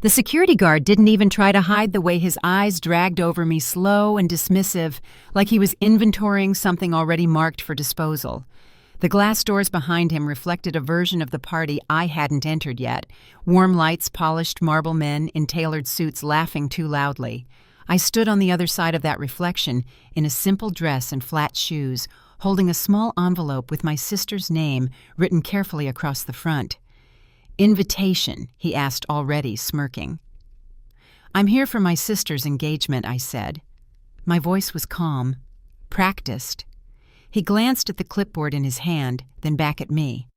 The security guard didn't even try to hide the way his eyes dragged over me, slow and dismissive, like he was inventorying something already marked for disposal. The glass doors behind him reflected a version of the party I hadn't entered yet. Warm lights, polished marble men in tailored suits laughing too loudly. I stood on the other side of that reflection, in a simple dress and flat shoes, holding a small envelope with my sister's name written carefully across the front. "Invitation," he asked, already smirking. "I'm here for my sister's engagement," I said. My voice was calm, practiced. He glanced at the clipboard in his hand, then back at me.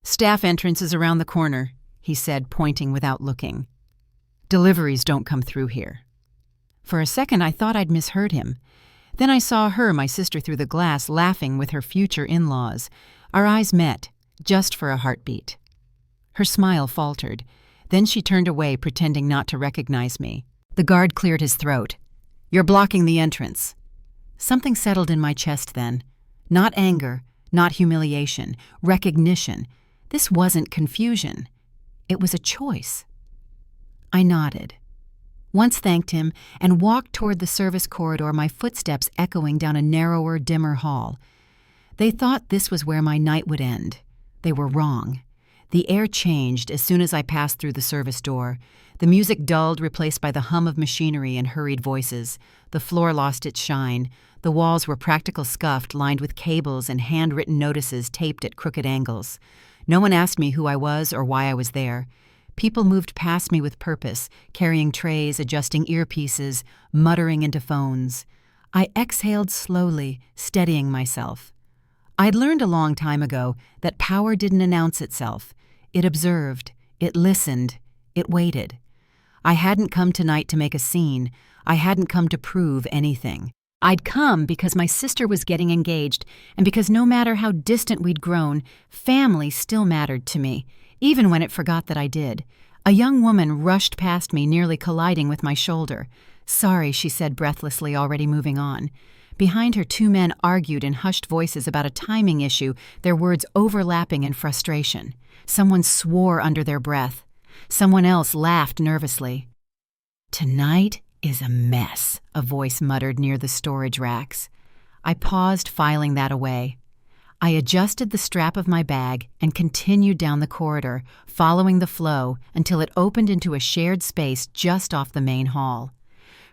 "Staff entrance is around the corner," he said, pointing without looking. "Deliveries don't come through here." For a second I thought I'd misheard him. Then I saw her, my sister, through the glass, laughing with her future in-laws. Our eyes met, just for a heartbeat. Her smile faltered. Then she turned away, pretending not to recognize me. The guard cleared his throat. "You're blocking the entrance." Something settled in my chest then. Not anger, not humiliation, recognition. This wasn't confusion. It was a choice. I nodded. Once thanked him and walked toward the service corridor, my footsteps echoing down a narrower, dimmer hall. They thought this was where my night would end. They were wrong. The air changed as soon as I passed through the service door. The music dulled, replaced by the hum of machinery and hurried voices. The floor lost its shine. The walls were practical scuffed, lined with cables and handwritten notices taped at crooked angles. No one asked me who I was or why I was there. People moved past me with purpose, carrying trays, adjusting earpieces, muttering into phones. I exhaled slowly, steadying myself. I'd learned a long time ago that power didn't announce itself. It observed, it listened, it waited. I hadn't come tonight to make a scene. I hadn't come to prove anything. I'd come because my sister was getting engaged, and because no matter how distant we'd grown, family still mattered to me, even when it forgot that I did. A young woman rushed past me, nearly colliding with my shoulder. "Sorry," she said breathlessly, already moving on. Behind her, two men argued in hushed voices about a timing issue, their words overlapping in frustration. Someone swore under their breath. Someone else laughed nervously. "Tonight is a mess," a voice muttered near the storage racks. I paused, filing that away. I adjusted the strap of my bag and continued down the corridor, following the flow until it opened into a shared space just off the main hall.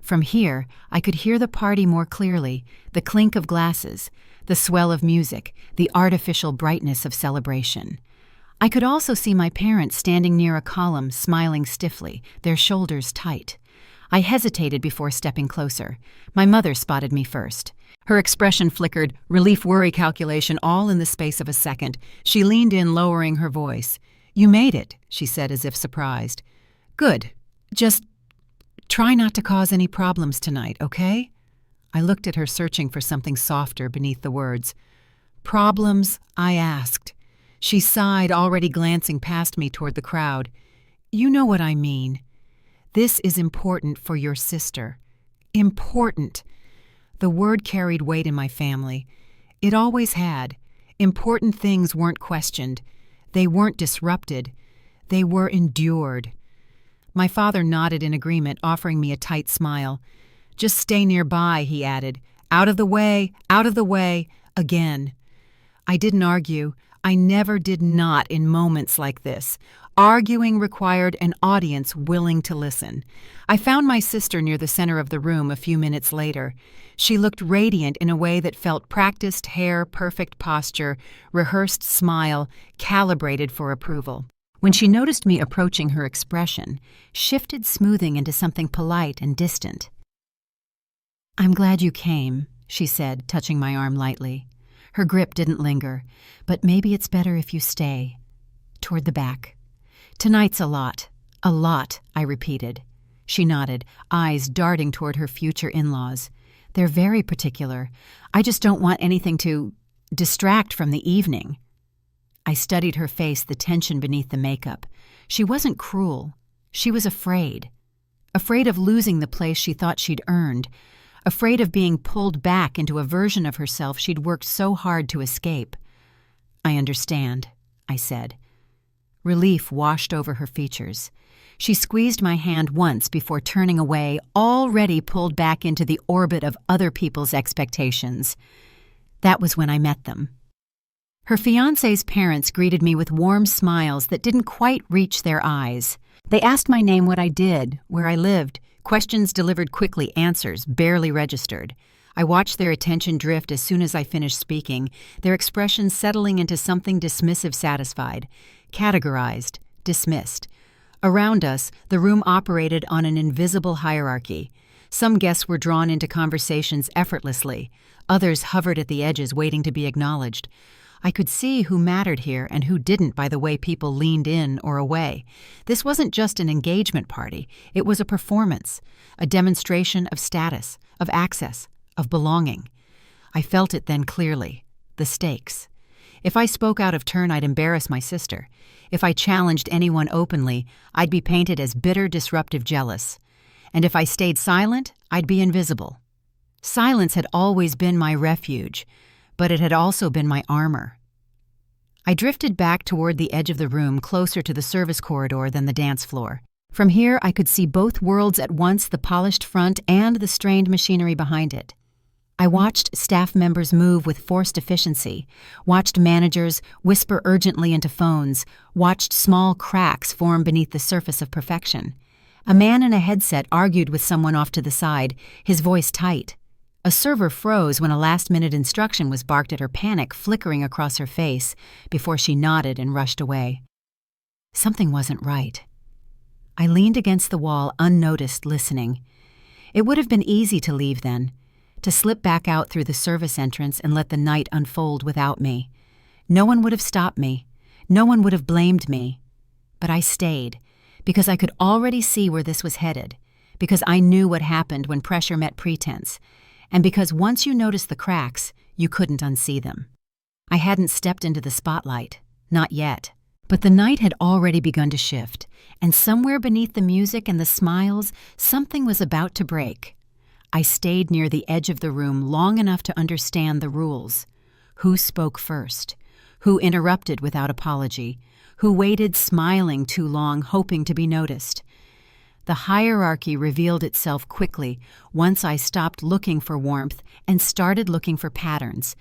From here, I could hear the party more clearly, the clink of glasses, the swell of music, the artificial brightness of celebration. I could also see my parents standing near a column, smiling stiffly, their shoulders tight. I hesitated before stepping closer. My mother spotted me first. Her expression flickered, relief-worry calculation, all in the space of a second. She leaned in, lowering her voice. "You made it," she said as if surprised. "Good. Just try not to cause any problems tonight, okay?" I looked at her, searching for something softer beneath the words. "Problems?" I asked. She sighed, already glancing past me toward the crowd. "You know what I mean. This is important for your sister. Important." The word carried weight in my family. It always had. Important things weren't questioned. They weren't disrupted. They were endured. My father nodded in agreement, offering me a tight smile. "Just stay nearby," he added. Out of the way, again. I didn't argue. I never did, not in moments like this. Arguing required an audience willing to listen. I found my sister near the center of the room a few minutes later. She looked radiant in a way that felt practiced hair, perfect posture, rehearsed smile, calibrated for approval. When she noticed me approaching, her expression shifted, smoothing into something polite and distant. "I'm glad you came," she said, touching my arm lightly. Her grip didn't linger. "But maybe it's better if you stay." Toward the back. "Tonight's a lot, I repeated. She nodded, eyes darting toward her future in-laws. "They're very particular. I just don't want anything to distract from the evening." I studied her face, the tension beneath the makeup. She wasn't cruel. She was afraid. Afraid of losing the place she thought she'd earned. Afraid of being pulled back into a version of herself she'd worked so hard to escape. "I understand," I said. Relief washed over her features. She squeezed my hand once before turning away, already pulled back into the orbit of other people's expectations. That was when I met them. Her fiancé's parents greeted me with warm smiles that didn't quite reach their eyes. They asked my name, what I did, where I lived, questions delivered quickly, answers barely registered. I watched their attention drift as soon as I finished speaking, their expressions settling into something dismissive, satisfied, categorized, dismissed. Around us, the room operated on an invisible hierarchy. Some guests were drawn into conversations effortlessly. Others hovered at the edges, waiting to be acknowledged. I could see who mattered here and who didn't by the way people leaned in or away. This wasn't just an engagement party. It was a performance, a demonstration of status, of access, of belonging. I felt it then clearly, the stakes. If I spoke out of turn, I'd embarrass my sister. If I challenged anyone openly, I'd be painted as bitter, disruptive, jealous. And if I stayed silent, I'd be invisible. Silence had always been my refuge, but it had also been my armor. I drifted back toward the edge of the room, closer to the service corridor than the dance floor. From here, I could see both worlds at once, the polished front and the strained machinery behind it. I watched staff members move with forced efficiency, watched managers whisper urgently into phones, watched small cracks form beneath the surface of perfection. A man in a headset argued with someone off to the side, his voice tight. A server froze when a last-minute instruction was barked at her, panic flickering across her face before she nodded and rushed away. Something wasn't right. I leaned against the wall, unnoticed, listening. It would have been easy to leave then, to slip back out through the service entrance and let the night unfold without me. No one would have stopped me. No one would have blamed me. But I stayed, because I could already see where this was headed, because I knew what happened when pressure met pretense, and because once you noticed the cracks, you couldn't unsee them. I hadn't stepped into the spotlight, not yet. But the night had already begun to shift, and somewhere beneath the music and the smiles, something was about to break. I stayed near the edge of the room long enough to understand the rules. Who spoke first? Who interrupted without apology? Who waited smiling too long, hoping to be noticed? The hierarchy revealed itself quickly once I stopped looking for warmth and started looking for patterns.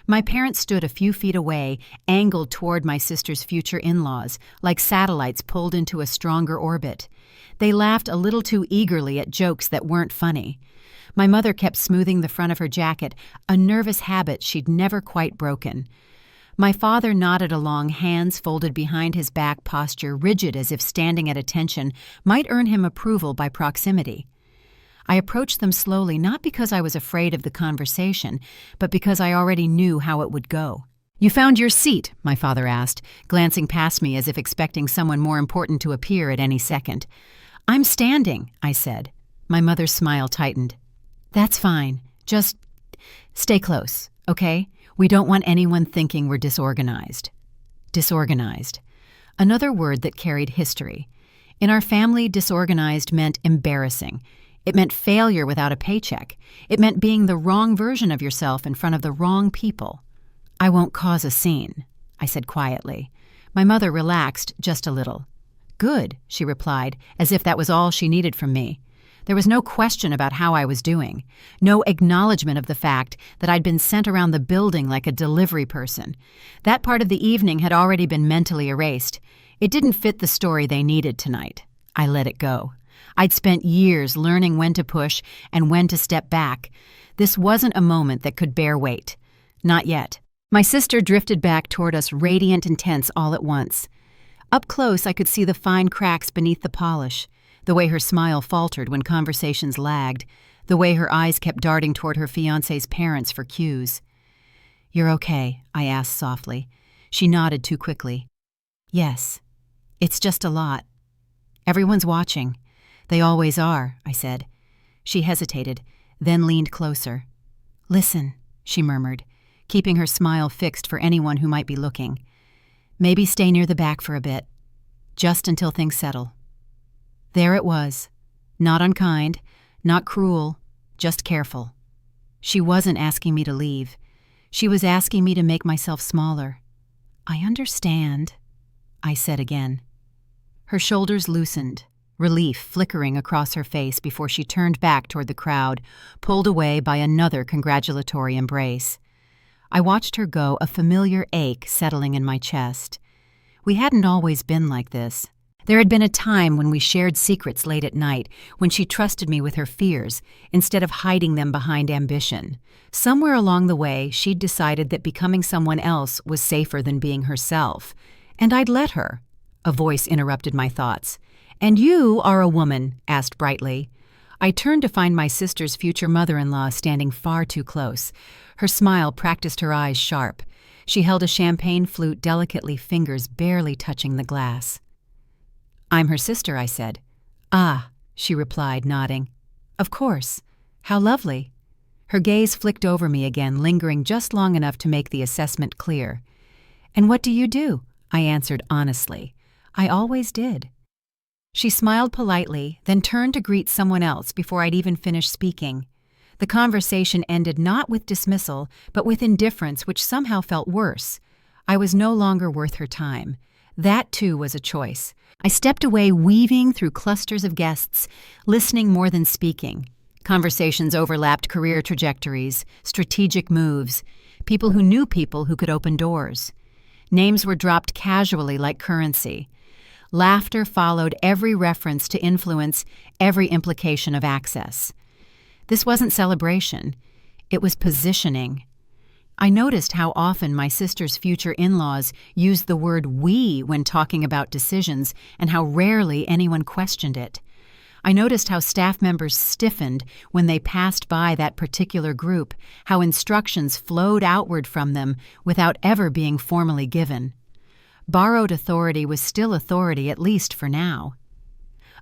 My parents stood a few feet away, angled toward my sister's future in-laws, like satellites pulled into a stronger orbit. They laughed a little too eagerly at jokes that weren't funny. My mother kept smoothing the front of her jacket, a nervous habit she'd never quite broken. My father nodded along, hands folded behind his back, posture rigid as if standing at attention might earn him approval by proximity. I approached them slowly, not because I was afraid of the conversation, but because I already knew how it would go. "You found your seat?" my father asked, glancing past me as if expecting someone more important to appear at any second. "I'm standing," I said. My mother's smile tightened. "That's fine. Just stay close, okay? We don't want anyone thinking we're disorganized." Disorganized. Another word that carried history. In our family, disorganized meant embarrassing. It meant failure without a paycheck. It meant being the wrong version of yourself in front of the wrong people. "I won't cause a scene," I said quietly. My mother relaxed just a little. "Good," she replied, as if that was all she needed from me. There was no question about how I was doing, no acknowledgement of the fact that I'd been sent around the building like a delivery person. That part of the evening had already been mentally erased. It didn't fit the story they needed tonight. I let it go. I'd spent years learning when to push and when to step back. This wasn't a moment that could bear weight. Not yet. My sister drifted back toward us, radiant and tense all at once. Up close, I could see the fine cracks beneath the polish, the way her smile faltered when conversations lagged, the way her eyes kept darting toward her fiancé's parents for cues. "You're okay?" I asked softly. She nodded too quickly. "Yes. It's just a lot. Everyone's watching. They always are," I said. She hesitated, then leaned closer. "Listen," she murmured, keeping her smile fixed for anyone who might be looking. "Maybe stay near the back for a bit, just until things settle." There it was. Not unkind, not cruel, just careful. She wasn't asking me to leave. She was asking me to make myself smaller. "I understand," I said again. Her shoulders loosened, relief flickering across her face before she turned back toward the crowd, pulled away by another congratulatory embrace. I watched her go, a familiar ache settling in my chest. We hadn't always been like this. There had been a time when we shared secrets late at night, when she trusted me with her fears, instead of hiding them behind ambition. Somewhere along the way, she'd decided that becoming someone else was safer than being herself. And I'd let her. A voice interrupted my thoughts. "And you are a woman," asked brightly. I turned to find my sister's future mother-in-law standing far too close. Her smile practiced her eyes sharp. She held a champagne flute delicately, fingers barely touching the glass. "I'm her sister," I said. "Ah," she replied, nodding. "Of course. How lovely." Her gaze flicked over me again, lingering just long enough to make the assessment clear. "And what do you do?" I answered honestly. I always did. She smiled politely, then turned to greet someone else before I'd even finished speaking. The conversation ended not with dismissal, but with indifference, which somehow felt worse. I was no longer worth her time. That, too, was a choice. I stepped away, weaving through clusters of guests, listening more than speaking. Conversations overlapped career trajectories, strategic moves, people who knew people who could open doors. Names were dropped casually like currency. Laughter followed every reference to influence, every implication of access. This wasn't celebration. It was positioning. I noticed how often my sister's future in-laws used the word "we" when talking about decisions, and how rarely anyone questioned it. I noticed how staff members stiffened when they passed by that particular group, how instructions flowed outward from them without ever being formally given. Borrowed authority was still authority, at least for now.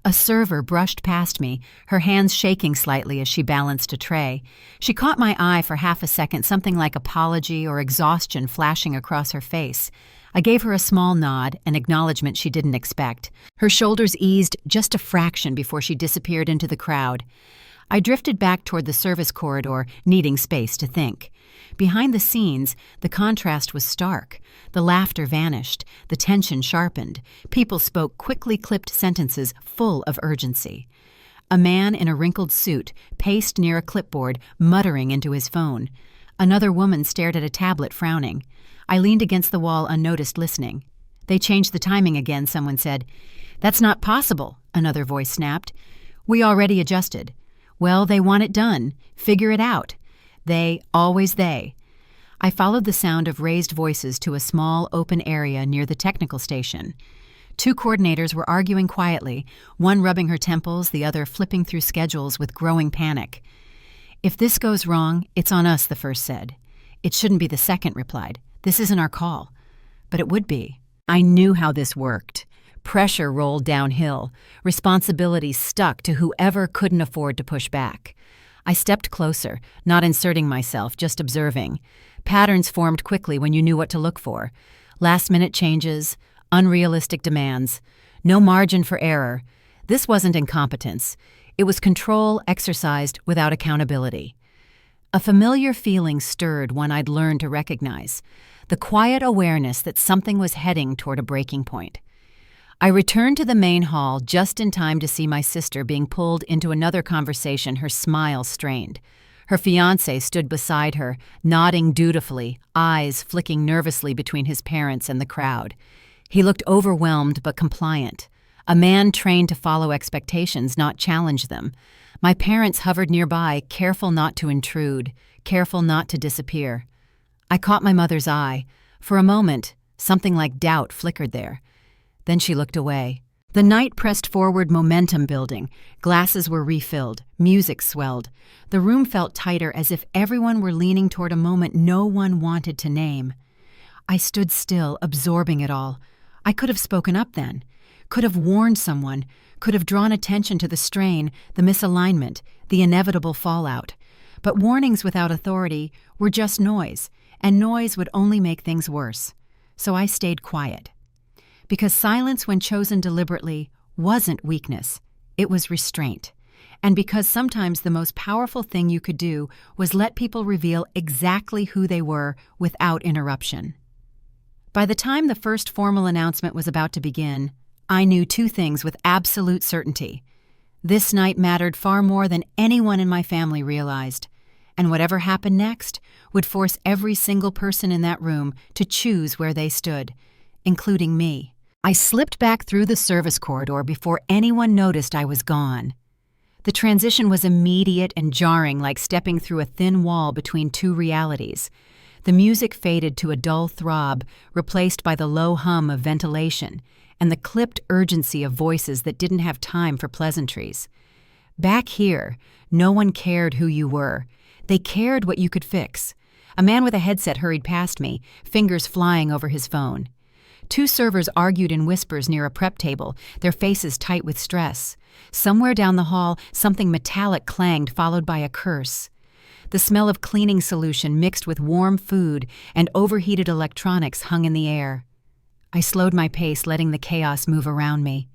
A server brushed past me, her hands shaking slightly as she balanced a tray. She caught my eye for half a second, something like apology or exhaustion flashing across her face. I gave her a small nod, an acknowledgement she didn't expect. Her shoulders eased just a fraction before she disappeared into the crowd. I drifted back toward the service corridor, needing space to think. Behind the scenes, the contrast was stark. The laughter vanished, the tension sharpened. People spoke quickly clipped sentences full of urgency. A man in a wrinkled suit paced near a clipboard, muttering into his phone. Another woman stared at a tablet, frowning. I leaned against the wall, unnoticed, listening. "They changed the timing again," someone said. "That's not possible," another voice snapped. "We already adjusted." "Well, they want it done. Figure it out." They, always they. I followed the sound of raised voices to a small, open area near the technical station. Two coordinators were arguing quietly, one rubbing her temples, the other flipping through schedules with growing panic. "If this goes wrong, it's on us," the first said. "It shouldn't be," the second replied. "This isn't our call." But it would be. I knew how this worked. Pressure rolled downhill. Responsibility stuck to whoever couldn't afford to push back. I stepped closer, not inserting myself, just observing. Patterns formed quickly when you knew what to look for. Last-minute changes, unrealistic demands, no margin for error. This wasn't incompetence. It was control exercised without accountability. A familiar feeling stirred, one I'd learned to recognize. The quiet awareness that something was heading toward a breaking point. I returned to the main hall just in time to see my sister being pulled into another conversation, her smile strained. Her fiancé stood beside her, nodding dutifully, eyes flicking nervously between his parents and the crowd. He looked overwhelmed but compliant. A man trained to follow expectations, not challenge them. My parents hovered nearby, careful not to intrude, careful not to disappear. I caught my mother's eye. For a moment, something like doubt flickered there. Then she looked away. The night pressed forward, momentum building. Glasses were refilled. Music swelled. The room felt tighter, as if everyone were leaning toward a moment no one wanted to name. I stood still, absorbing it all. I could have spoken up then. Could have warned someone. Could have drawn attention to the strain, the misalignment, the inevitable fallout. But warnings without authority were just noise, and noise would only make things worse. So I stayed quiet. Because silence, when chosen deliberately, wasn't weakness. It was restraint. And because sometimes the most powerful thing you could do was let people reveal exactly who they were without interruption. By the time the first formal announcement was about to begin, I knew two things with absolute certainty. This night mattered far more than anyone in my family realized, and whatever happened next would force every single person in that room to choose where they stood, including me. I slipped back through the service corridor before anyone noticed I was gone. The transition was immediate and jarring, like stepping through a thin wall between two realities. The music faded to a dull throb, replaced by the low hum of ventilation, and the clipped urgency of voices that didn't have time for pleasantries. Back here, no one cared who you were. They cared what you could fix. A man with a headset hurried past me, fingers flying over his phone. Two servers argued in whispers near a prep table, their faces tight with stress. Somewhere down the hall, something metallic clanged, followed by a curse. The smell of cleaning solution mixed with warm food and overheated electronics hung in the air. I slowed my pace, letting the chaos move around me.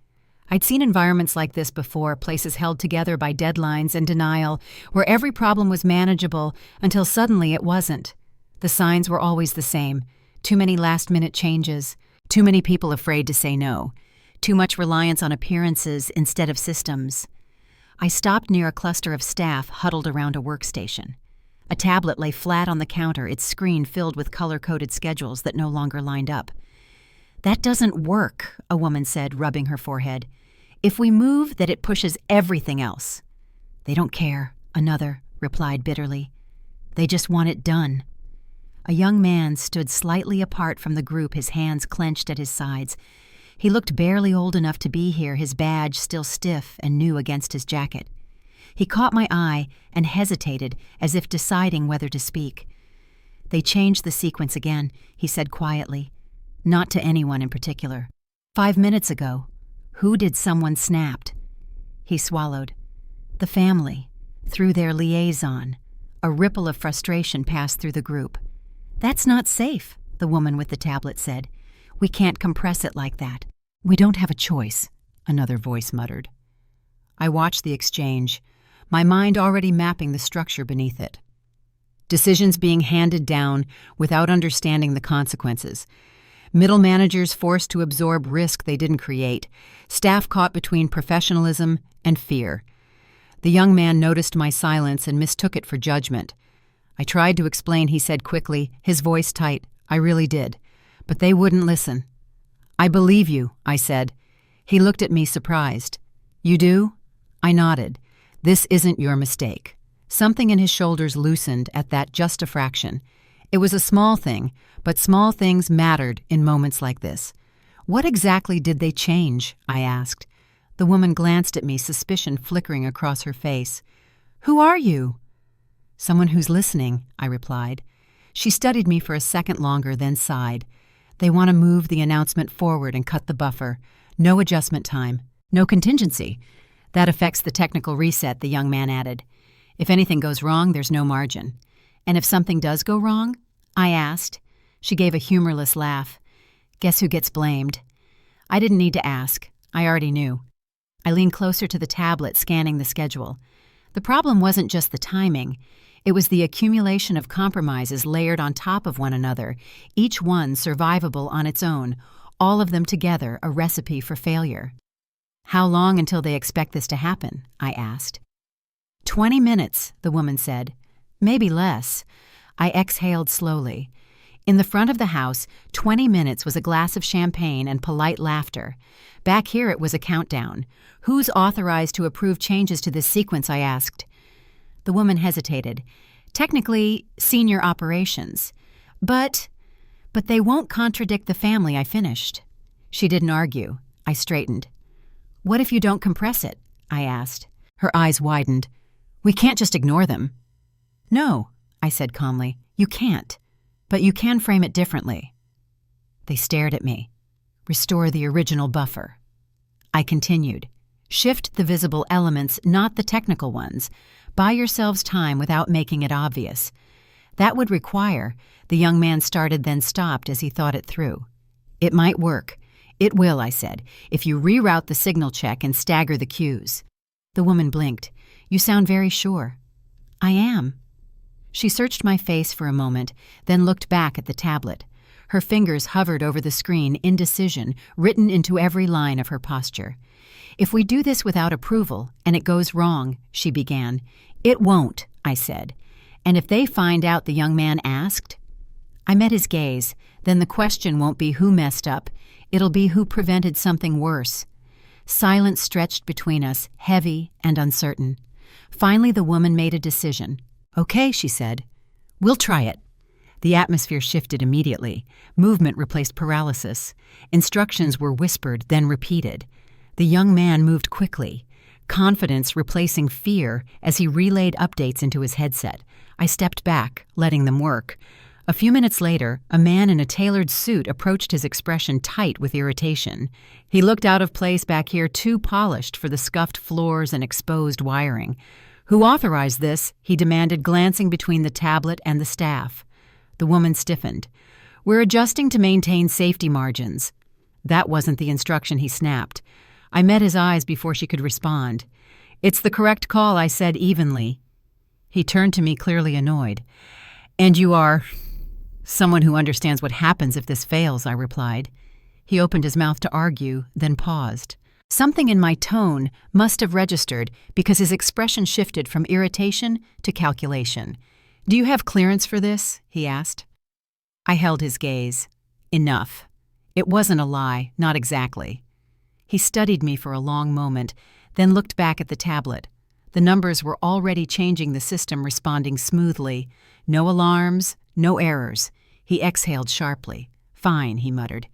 I'd seen environments like this before, places held together by deadlines and denial, where every problem was manageable until suddenly it wasn't. The signs were always the same. Too many last-minute changes. Too many people afraid to say no. Too much reliance on appearances instead of systems. I stopped near a cluster of staff huddled around a workstation. A tablet lay flat on the counter, its screen filled with color-coded schedules that no longer lined up. "That doesn't work," a woman said, rubbing her forehead. "If we move, that it pushes everything else." "They don't care," another replied bitterly. "They just want it done." A young man stood slightly apart from the group, his hands clenched at his sides. He looked barely old enough to be here, his badge still stiff and new against his jacket. He caught my eye and hesitated, as if deciding whether to speak. "They changed the sequence again," he said quietly. "Not to anyone in particular. 5 minutes ago, who did someone snapped?" He swallowed. "The family, through their liaison." A ripple of frustration passed through the group. "That's not safe," the woman with the tablet said. "We can't compress it like that." "We don't have a choice," another voice muttered. I watched the exchange, my mind already mapping the structure beneath it. Decisions being handed down without understanding the consequences. Middle managers forced to absorb risk they didn't create. Staff caught between professionalism and fear. The young man noticed my silence and mistook it for judgment. I tried to explain, he said quickly, his voice tight. I really did. But they wouldn't listen. "I believe you," I said. He looked at me surprised. "You do?" I nodded. "This isn't your mistake." Something in his shoulders loosened at that just a fraction. It was a small thing, but small things mattered in moments like this. "What exactly did they change?" I asked. The woman glanced at me, suspicion flickering across her face. "Who are you?" "Someone who's listening," I replied. She studied me for a second longer, then sighed. "They want to move the announcement forward and cut the buffer. No adjustment time. No contingency. That affects the technical reset," the young man added. "If anything goes wrong, there's no margin." "And if something does go wrong?" I asked. She gave a humorless laugh. "Guess who gets blamed?" I didn't need to ask. I already knew. I leaned closer to the tablet, scanning the schedule. The problem wasn't just the timing. It was the accumulation of compromises layered on top of one another, each one survivable on its own, all of them together a recipe for failure. "How long until they expect this to happen?" I asked. 20 minutes, the woman said. "Maybe less." I exhaled slowly. In the front of the house, 20 minutes was a glass of champagne and polite laughter. Back here it was a countdown. "Who's authorized to approve changes to this sequence?" I asked. The woman hesitated. "Technically, senior operations. But they won't contradict the family," I finished. She didn't argue. I straightened. "What if you don't compress it?" I asked. Her eyes widened. "We can't just ignore them." "No," I said calmly. "You can't. But you can frame it differently." They stared at me. "Restore the original buffer." I continued. "Shift the visible elements, not the technical ones. Buy yourselves time without making it obvious." That would require, the young man started then stopped as he thought it through. "It might work. It will," I said, "if you reroute the signal check and stagger the cues." The woman blinked. "You sound very sure." "I am." She searched my face for a moment, then looked back at the tablet. Her fingers hovered over the screen, indecision written into every line of her posture. "If we do this without approval, and it goes wrong," she began. "It won't," I said. "And if they find out," the young man asked. I met his gaze. "Then the question won't be who messed up. It'll be who prevented something worse." Silence stretched between us, heavy and uncertain. Finally, the woman made a decision. "Okay," she said. "We'll try it." The atmosphere shifted immediately. Movement replaced paralysis. Instructions were whispered, then repeated. The young man moved quickly, confidence replacing fear as he relayed updates into his headset. I stepped back, letting them work. A few minutes later, a man in a tailored suit approached, his expression tight with irritation. He looked out of place back here, too polished for the scuffed floors and exposed wiring. "Who authorized this?" he demanded, glancing between the tablet and the staff. The woman stiffened. "We're adjusting to maintain safety margins." That wasn't the instruction, he snapped. I met his eyes before she could respond. "It's the correct call," I said evenly. He turned to me, clearly annoyed. "And you are someone who understands what happens if this fails," I replied. He opened his mouth to argue, then paused. Something in my tone must have registered because his expression shifted from irritation to calculation. "Do you have clearance for this?" he asked. I held his gaze. Enough. It wasn't a lie, not exactly. He studied me for a long moment, then looked back at the tablet. The numbers were already changing, the system responding smoothly. No alarms, no errors. He exhaled sharply. "Fine," he muttered.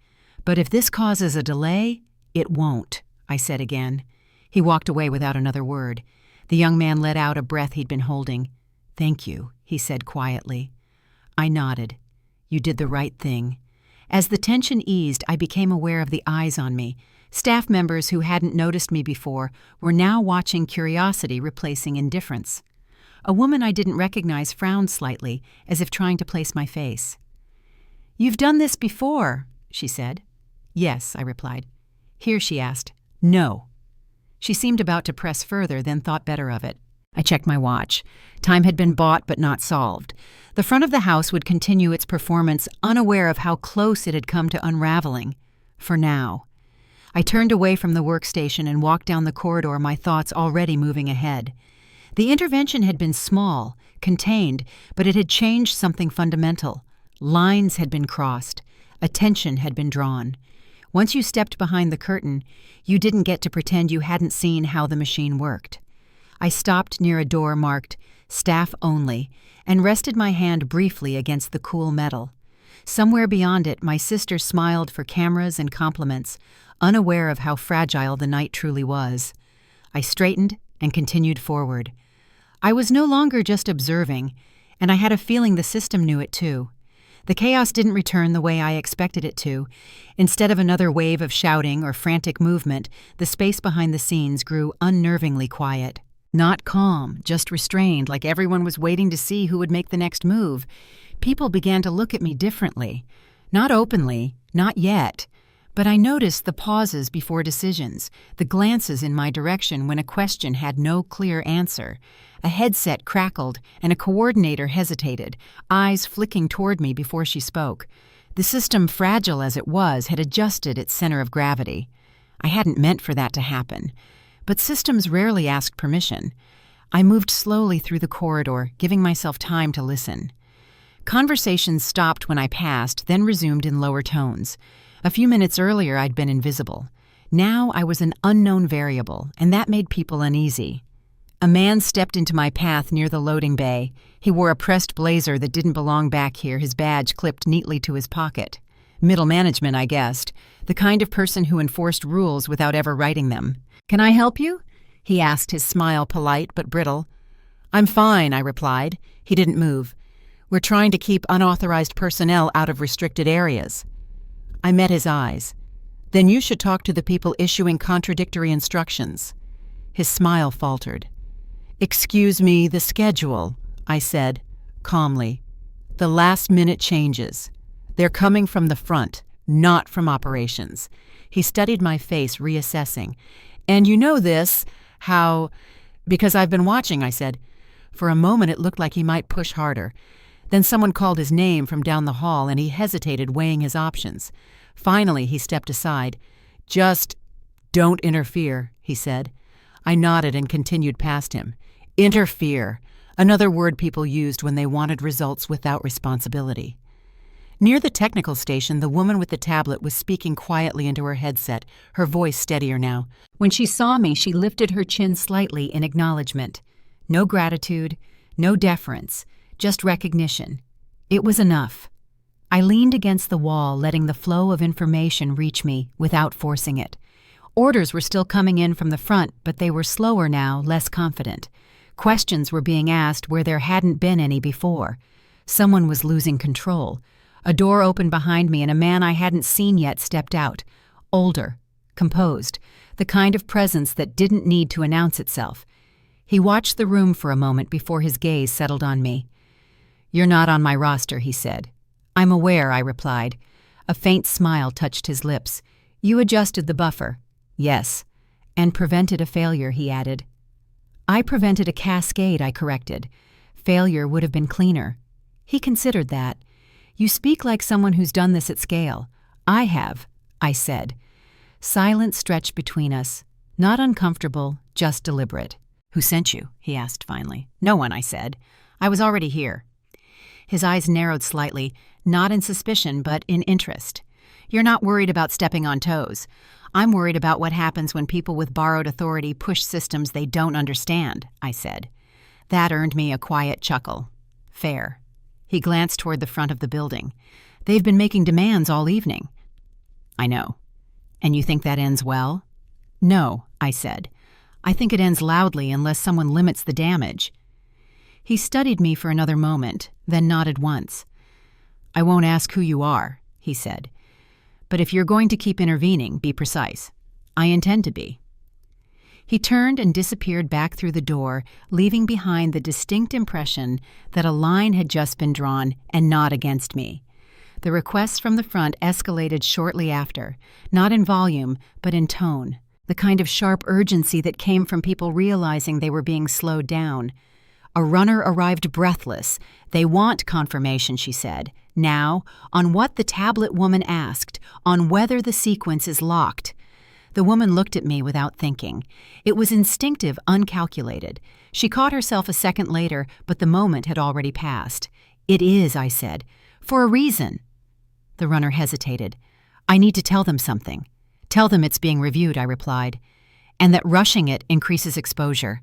"But if this causes a delay, it won't," I said again. He walked away without another word. The young man let out a breath he'd been holding. "Thank you," he said quietly. I nodded. "You did the right thing." As the tension eased, I became aware of the eyes on me. Staff members who hadn't noticed me before were now watching, curiosity replacing indifference. A woman I didn't recognize frowned slightly, as if trying to place my face. "You've done this before," she said. "Yes," I replied. "Here," she asked. "No." She seemed about to press further, then thought better of it. I checked my watch. Time had been bought but not solved. The front of the house would continue its performance, unaware of how close it had come to unraveling. For now. I turned away from the workstation and walked down the corridor, my thoughts already moving ahead. The intervention had been small, contained, but it had changed something fundamental. Lines had been crossed. Attention had been drawn. Once you stepped behind the curtain, you didn't get to pretend you hadn't seen how the machine worked. I stopped near a door marked "Staff Only" and rested my hand briefly against the cool metal. Somewhere beyond it, my sister smiled for cameras and compliments, unaware of how fragile the night truly was. I straightened and continued forward. I was no longer just observing, and I had a feeling the system knew it too. The chaos didn't return the way I expected it to. Instead of another wave of shouting or frantic movement, the space behind the scenes grew unnervingly quiet. Not calm, just restrained, like everyone was waiting to see who would make the next move. People began to look at me differently. Not openly, not yet. But I noticed the pauses before decisions, the glances in my direction when a question had no clear answer. A headset crackled, and a coordinator hesitated, eyes flicking toward me before she spoke. The system, fragile as it was, had adjusted its center of gravity. I hadn't meant for that to happen. But systems rarely ask permission. I moved slowly through the corridor, giving myself time to listen. Conversations stopped when I passed, then resumed in lower tones. A few minutes earlier, I'd been invisible. Now I was an unknown variable, and that made people uneasy. A man stepped into my path near the loading bay. He wore a pressed blazer that didn't belong back here, his badge clipped neatly to his pocket. Middle management, I guessed. The kind of person who enforced rules without ever writing them. "Can I help you?" he asked, his smile polite but brittle. "I'm fine," I replied. He didn't move. "We're trying to keep unauthorized personnel out of restricted areas." I met his eyes. "Then you should talk to the people issuing contradictory instructions." His smile faltered. "Excuse me, the schedule," I said, calmly. "The last-minute changes. They're coming from the front, not from operations." He studied my face, reassessing. "And you know this, how—" "Because I've been watching," I said. For a moment it looked like he might push harder. Then someone called his name from down the hall and he hesitated, weighing his options. Finally, he stepped aside. "Just don't interfere," he said. I nodded and continued past him. Interfere, another word people used when they wanted results without responsibility. Near the technical station, the woman with the tablet was speaking quietly into her headset, her voice steadier now. When she saw me, she lifted her chin slightly in acknowledgement. No gratitude, no deference, just recognition. It was enough. I leaned against the wall, letting the flow of information reach me without forcing it. Orders were still coming in from the front, but they were slower now, less confident. Questions were being asked where there hadn't been any before. Someone was losing control. A door opened behind me and a man I hadn't seen yet stepped out. Older, composed, the kind of presence that didn't need to announce itself. He watched the room for a moment before his gaze settled on me. "You're not on my roster," he said. "I'm aware," I replied. A faint smile touched his lips. "You adjusted the buffer." "Yes." "And prevented a failure," he added. "I prevented a cascade," I corrected. "Failure would have been cleaner." He considered that. "You speak like someone who's done this at scale." "I have," I said. Silence stretched between us. Not uncomfortable, just deliberate. "Who sent you?" he asked finally. "No one," I said. "I was already here." His eyes narrowed slightly, not in suspicion, but in interest. "You're not worried about stepping on toes. I'm worried about what happens when people with borrowed authority push systems they don't understand," I said. That earned me a quiet chuckle. Fair. He glanced toward the front of the building. "They've been making demands all evening." "I know. And you think that ends well?" "No," I said. "I think it ends loudly unless someone limits the damage." He studied me for another moment, then nodded once. "I won't ask who you are," he said. "But if you're going to keep intervening, be precise." "I intend to be." He turned and disappeared back through the door, leaving behind the distinct impression that a line had just been drawn and not against me. The requests from the front escalated shortly after, not in volume, but in tone, the kind of sharp urgency that came from people realizing they were being slowed down. A runner arrived breathless. "They want confirmation," she said. "Now, on what the tablet woman asked, on whether the sequence is locked." The woman looked at me without thinking. It was instinctive, uncalculated. She caught herself a second later, but the moment had already passed. "It is," I said. "For a reason." The runner hesitated. "I need to tell them something." "Tell them it's being reviewed," I replied. "And that rushing it increases exposure."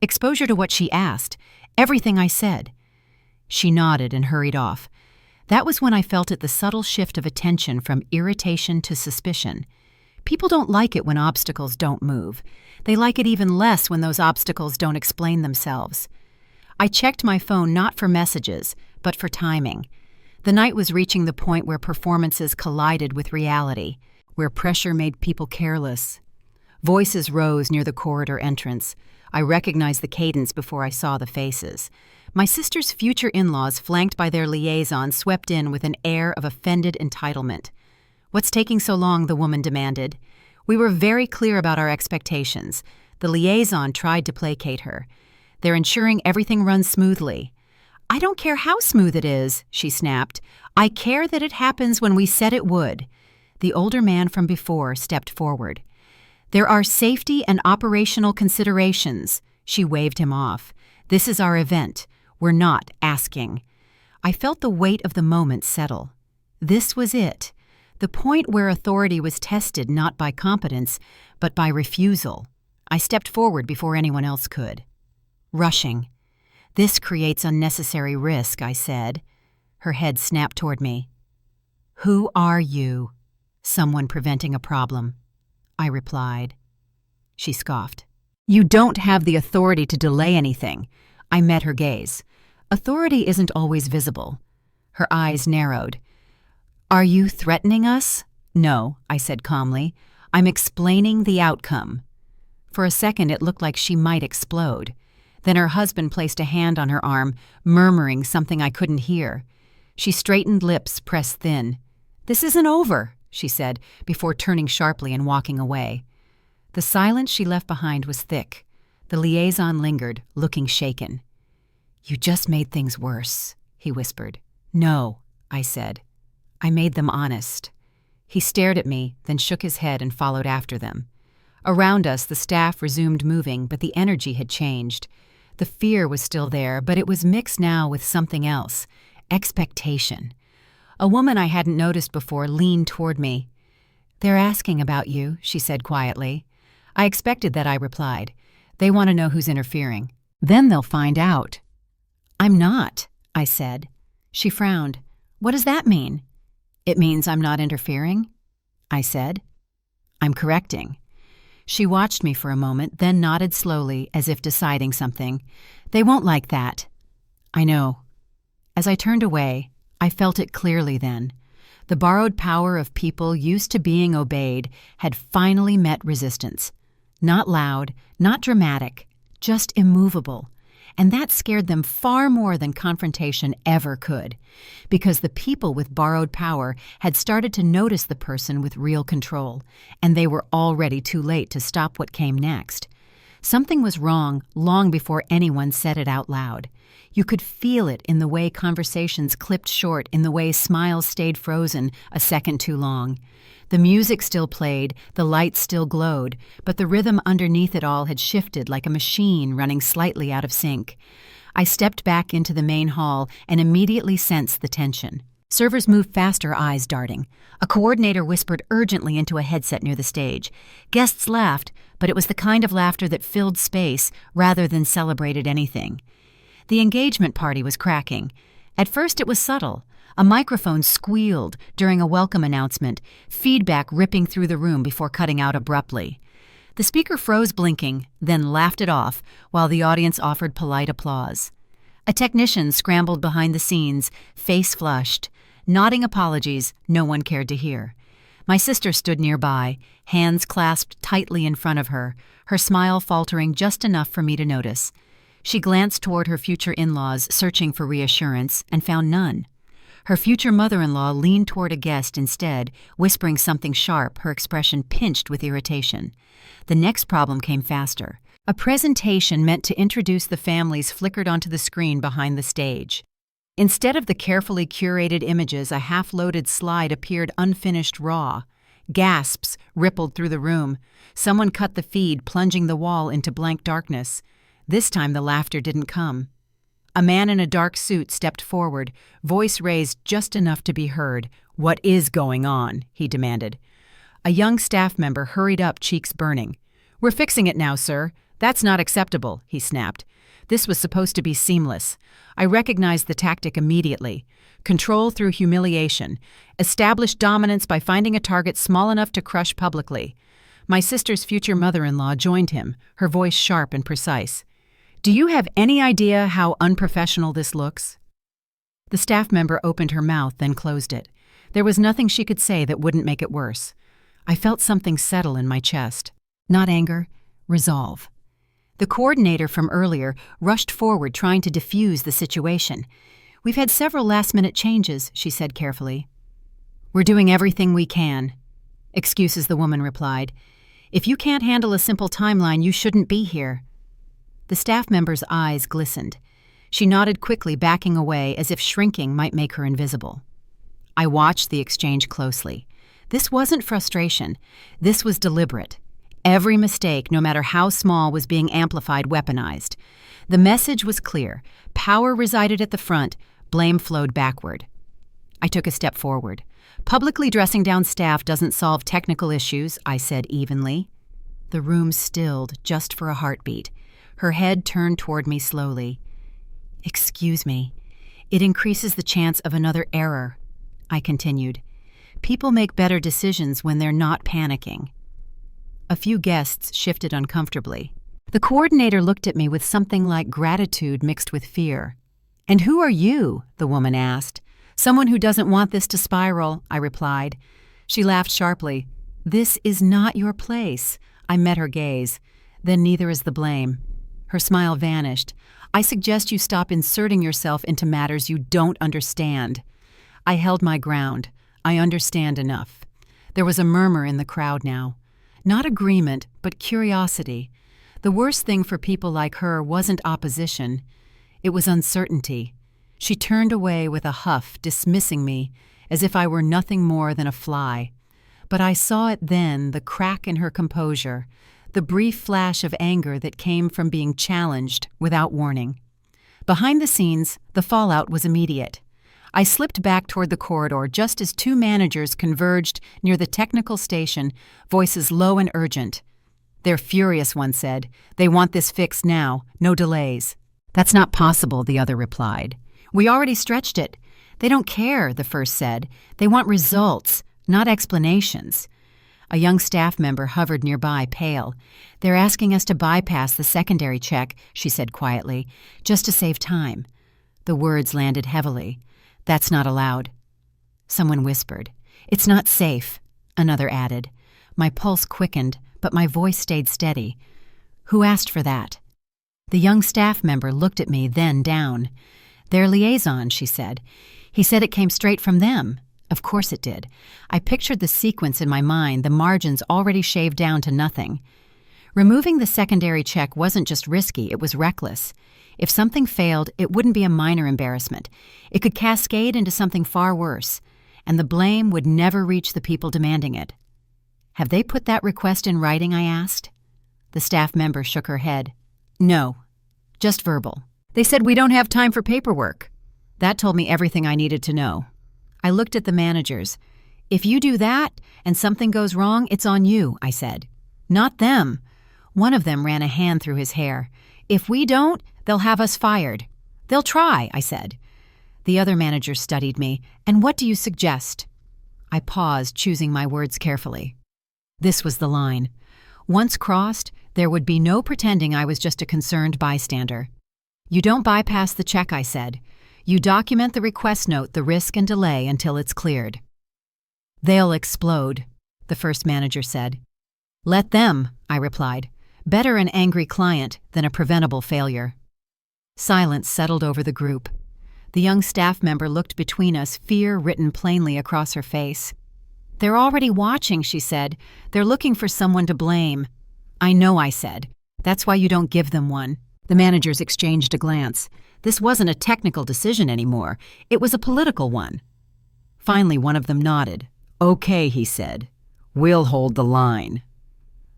"Exposure to what she asked. Everything I said." She nodded and hurried off. That was when I felt it, the subtle shift of attention from irritation to suspicion. People don't like it when obstacles don't move. They like it even less when those obstacles don't explain themselves. I checked my phone not for messages, but for timing. The night was reaching the point where performances collided with reality, where pressure made people careless. Voices rose near the corridor entrance. I recognized the cadence before I saw the faces. My sister's future in-laws, flanked by their liaison, swept in with an air of offended entitlement. "What's taking so long?" the woman demanded. We were very clear about our expectations. The liaison tried to placate her. "They're ensuring everything runs smoothly." "I don't care how smooth it is," she snapped. "I care that it happens when we said it would." The older man from before stepped forward. "There are safety and operational considerations." She waved him off. "This is our event. We're not asking." I felt the weight of the moment settle. This was it. The point where authority was tested not by competence, but by refusal. I stepped forward before anyone else could. "Rushing. This creates unnecessary risk," I said. Her head snapped toward me. "Who are you?" "Someone preventing a problem," I replied. She scoffed. "You don't have the authority to delay anything." I met her gaze. Authority isn't always visible. Her eyes narrowed. "Are you threatening us?" "No," I said calmly. "I'm explaining the outcome." For a second it looked like she might explode. Then her husband placed a hand on her arm, murmuring something I couldn't hear. She straightened lips pressed thin. "This isn't over," she said, before turning sharply and walking away. The silence she left behind was thick. The liaison lingered, looking shaken. "You just made things worse," he whispered. No, I said. I made them honest. He stared at me, then shook his head and followed after them. Around us, the staff resumed moving, but the energy had changed. The fear was still there, but it was mixed now with something else. Expectation. A woman I hadn't noticed before leaned toward me. They're asking about you, she said quietly. I expected that, I replied. They want to know who's interfering. Then they'll find out. I'm not, I said. She frowned. What does that mean? It means I'm not interfering, I said. I'm correcting. She watched me for a moment, then nodded slowly, as if deciding something. They won't like that. I know. As I turned away, I felt it clearly then. The borrowed power of people used to being obeyed had finally met resistance. Not loud, not dramatic, just immovable. And that scared them far more than confrontation ever could, because the people with borrowed power had started to notice the person with real control, and they were already too late to stop what came next. Something was wrong long before anyone said it out loud. You could feel it in the way conversations clipped short, in the way smiles stayed frozen a second too long. The music still played, the lights still glowed, but the rhythm underneath it all had shifted like a machine running slightly out of sync. I stepped back into the main hall and immediately sensed the tension. Servers moved faster, eyes darting. A coordinator whispered urgently into a headset near the stage. Guests laughed, but it was the kind of laughter that filled space rather than celebrated anything. The engagement party was cracking. At first it was subtle. A microphone squealed during a welcome announcement, feedback ripping through the room before cutting out abruptly. The speaker froze blinking, then laughed it off, while the audience offered polite applause. A technician scrambled behind the scenes, face flushed. Nodding apologies no one cared to hear. My sister stood nearby, hands clasped tightly in front of her, her smile faltering just enough for me to notice. She glanced toward her future in-laws, searching for reassurance, and found none. Her future mother-in-law leaned toward a guest instead, whispering something sharp, her expression pinched with irritation. The next problem came faster. A presentation meant to introduce the families flickered onto the screen behind the stage. Instead of the carefully curated images, a half-loaded slide appeared unfinished raw. Gasps rippled through the room. Someone cut the feed, plunging the wall into blank darkness. This time the laughter didn't come. A man in a dark suit stepped forward, voice raised just enough to be heard. "What is going on?" he demanded. A young staff member hurried up, cheeks burning. "We're fixing it now, sir. That's not acceptable," he snapped. This was supposed to be seamless. I recognized the tactic immediately. Control through humiliation. Establish dominance by finding a target small enough to crush publicly. My sister's future mother-in-law joined him, her voice sharp and precise. "Do you have any idea how unprofessional this looks?" The staff member opened her mouth, then closed it. There was nothing she could say that wouldn't make it worse. I felt something settle in my chest. Not anger, resolve. The coordinator from earlier rushed forward, trying to defuse the situation. "We've had several last-minute changes," she said carefully. "We're doing everything we can." "Excuses," the woman replied. "If you can't handle a simple timeline, you shouldn't be here." The staff member's eyes glistened. She nodded quickly, backing away as if shrinking might make her invisible. I watched the exchange closely. This wasn't frustration. This was deliberate. Every mistake, no matter how small, was being amplified, weaponized. The message was clear. Power resided at the front, blame flowed backward. I took a step forward. "Publicly dressing down staff doesn't solve technical issues," I said evenly. The room stilled just for a heartbeat. Her head turned toward me slowly. "Excuse me. It increases the chance of another error," I continued. "People make better decisions when they're not panicking." A few guests shifted uncomfortably. The coordinator looked at me with something like gratitude mixed with fear. "And who are you?" the woman asked. "Someone who doesn't want this to spiral," I replied. She laughed sharply. "This is not your place." I met her gaze. "Then neither is the blame." Her smile vanished. "I suggest you stop inserting yourself into matters you don't understand." I held my ground. I understand enough. There was a murmur in the crowd now. Not agreement, but curiosity. The worst thing for people like her wasn't opposition. It was uncertainty. She turned away with a huff, dismissing me, as if I were nothing more than a fly. But I saw it then, the crack in her composure, the brief flash of anger that came from being challenged without warning. Behind the scenes, the fallout was immediate. I slipped back toward the corridor just as two managers converged near the technical station, voices low and urgent. "They're furious," one said. "They want this fixed now, no delays." "That's not possible," the other replied. "We already stretched it." "They don't care," the first said. "They want results, not explanations." A young staff member hovered nearby, pale. "They're asking us to bypass the secondary check," she said quietly, "just to save time." The words landed heavily. "That's not allowed." Someone whispered. "It's not safe," another added. My pulse quickened, but my voice stayed steady. "Who asked for that?" The young staff member looked at me, then down. "Their liaison," she said. "He said it came straight from them." Of course it did. I pictured the sequence in my mind, the margins already shaved down to nothing. Removing the secondary check wasn't just risky, it was reckless. If something failed, it wouldn't be a minor embarrassment. It could cascade into something far worse, and the blame would never reach the people demanding it. "Have they put that request in writing?" I asked. The staff member shook her head. "No, just verbal. They said we don't have time for paperwork." That told me everything I needed to know. I looked at the managers. "If you do that and something goes wrong, it's on you," I said. "Not them." One of them ran a hand through his hair. "If we don't, they'll have us fired." "They'll try," I said. The other manager studied me. "And what do you suggest?" I paused, choosing my words carefully. This was the line. Once crossed, there would be no pretending I was just a concerned bystander. "You don't bypass the check," I said. "You document the request note, the risk and delay until it's cleared." "They'll explode," the first manager said. "Let them," I replied. "Better an angry client than a preventable failure." Silence settled over the group. The young staff member looked between us, fear written plainly across her face. "They're already watching," she said. "They're looking for someone to blame." "I know," I said. "That's why you don't give them one." The managers exchanged a glance. This wasn't a technical decision anymore. It was a political one. Finally, one of them nodded. "Okay," he said. "We'll hold the line."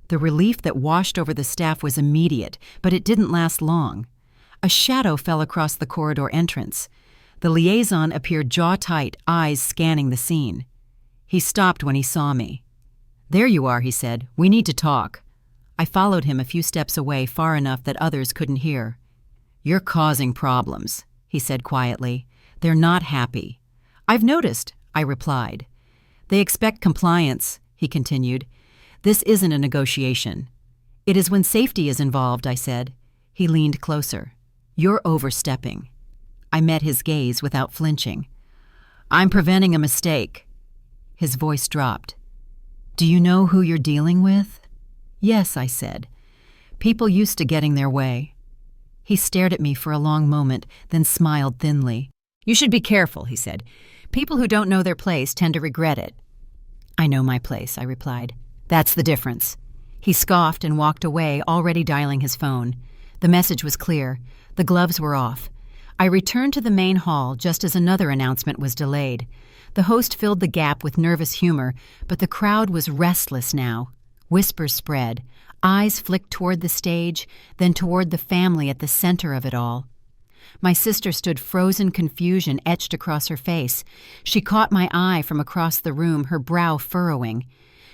The relief that washed over the staff was immediate, but it didn't last long. A shadow fell across the corridor entrance. The liaison appeared jaw-tight, eyes scanning the scene. He stopped when he saw me. "There you are," he said. "We need to talk." I followed him a few steps away, far enough that others couldn't hear. "You're causing problems," he said quietly. "They're not happy." "I've noticed," I replied. "They expect compliance," he continued. "This isn't a negotiation." "It is when safety is involved," I said. He leaned closer. "You're overstepping." I met his gaze without flinching. "I'm preventing a mistake." His voice dropped. "Do you know who you're dealing with?" "Yes," I said. "People used to getting their way." He stared at me for a long moment, then smiled thinly. "You should be careful," he said. "People who don't know their place tend to regret it." "I know my place," I replied. "That's the difference." He scoffed and walked away, already dialing his phone. The message was clear. The gloves were off. I returned to the main hall just as another announcement was delayed. The host filled the gap with nervous humor, but the crowd was restless now. Whispers spread. Eyes flicked toward the stage, then toward the family at the center of it all. My sister stood frozen confusion etched across her face. She caught my eye from across the room, her brow furrowing.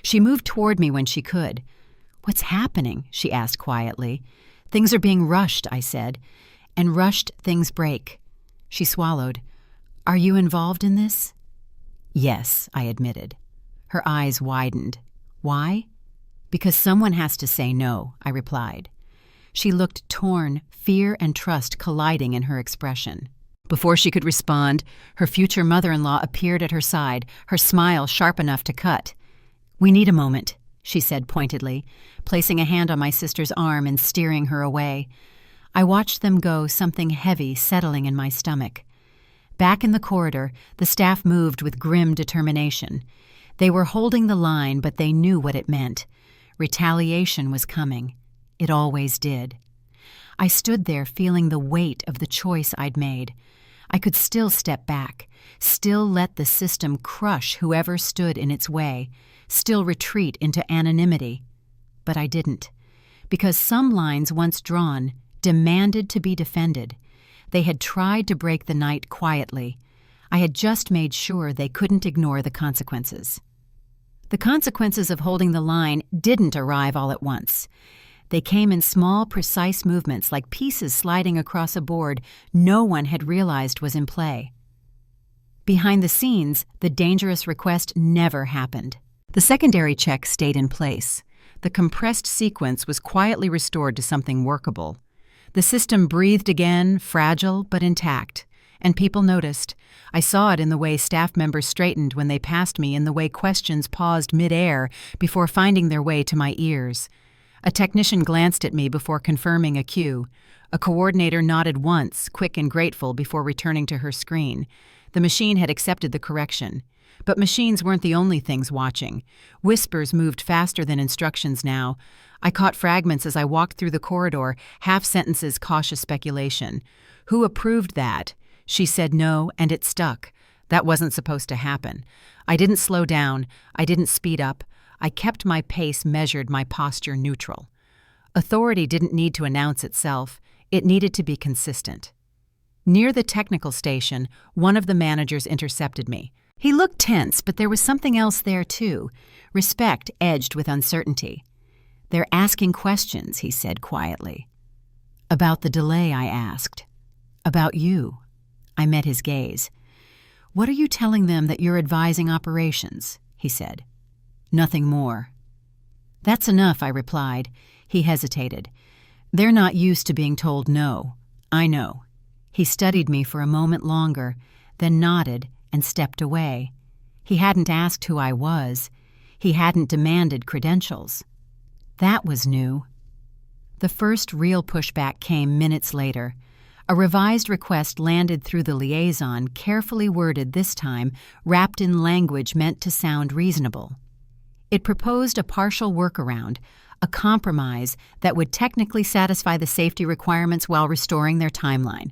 She moved toward me when she could. "What's happening?" she asked quietly. "Things are being rushed," I said. "And rushed things break." She swallowed. "Are you involved in this?" "Yes," I admitted. Her eyes widened. "Why?" "Because someone has to say no," I replied. She looked torn, fear and trust colliding in her expression. Before she could respond, her future mother-in-law appeared at her side, her smile sharp enough to cut. "We need a moment," she said pointedly, placing a hand on my sister's arm and steering her away. I watched them go, something heavy settling in my stomach. Back in the corridor, the staff moved with grim determination. They were holding the line, but they knew what it meant. Retaliation was coming. It always did. I stood there feeling the weight of the choice I'd made. I could still step back, still let the system crush whoever stood in its way, still retreat into anonymity. But I didn't, because some lines once drawn demanded to be defended. They had tried to break the night quietly. I had just made sure they couldn't ignore the consequences. The consequences of holding the line didn't arrive all at once. They came in small, precise movements like pieces sliding across a board no one had realized was in play. Behind the scenes, the dangerous request never happened. The secondary check stayed in place. The compressed sequence was quietly restored to something workable. The system breathed again, fragile but intact. And people noticed. I saw it in the way staff members straightened when they passed me, in the way questions paused mid-air before finding their way to my ears. A technician glanced at me before confirming a cue. A coordinator nodded once, quick and grateful, before returning to her screen. The machine had accepted the correction. But machines weren't the only things watching. Whispers moved faster than instructions now. I caught fragments as I walked through the corridor, half-sentences, cautious speculation. Who approved that? She said no, and it stuck. That wasn't supposed to happen. I didn't slow down. I didn't speed up. I kept my pace measured, my posture neutral. Authority didn't need to announce itself. It needed to be consistent. Near the technical station, one of the managers intercepted me. He looked tense, but there was something else there too, respect edged with uncertainty. "They're asking questions," he said quietly. "About the delay," I asked. "About you." I met his gaze. "What are you telling them that you're advising operations?" he said. "Nothing more." "That's enough," I replied. He hesitated. "They're not used to being told no. I know." He studied me for a moment longer, then nodded and stepped away. He hadn't asked who I was. He hadn't demanded credentials. That was new. The first real pushback came minutes later. A revised request landed through the liaison, carefully worded this time, wrapped in language meant to sound reasonable. It proposed a partial workaround, a compromise that would technically satisfy the safety requirements while restoring their timeline.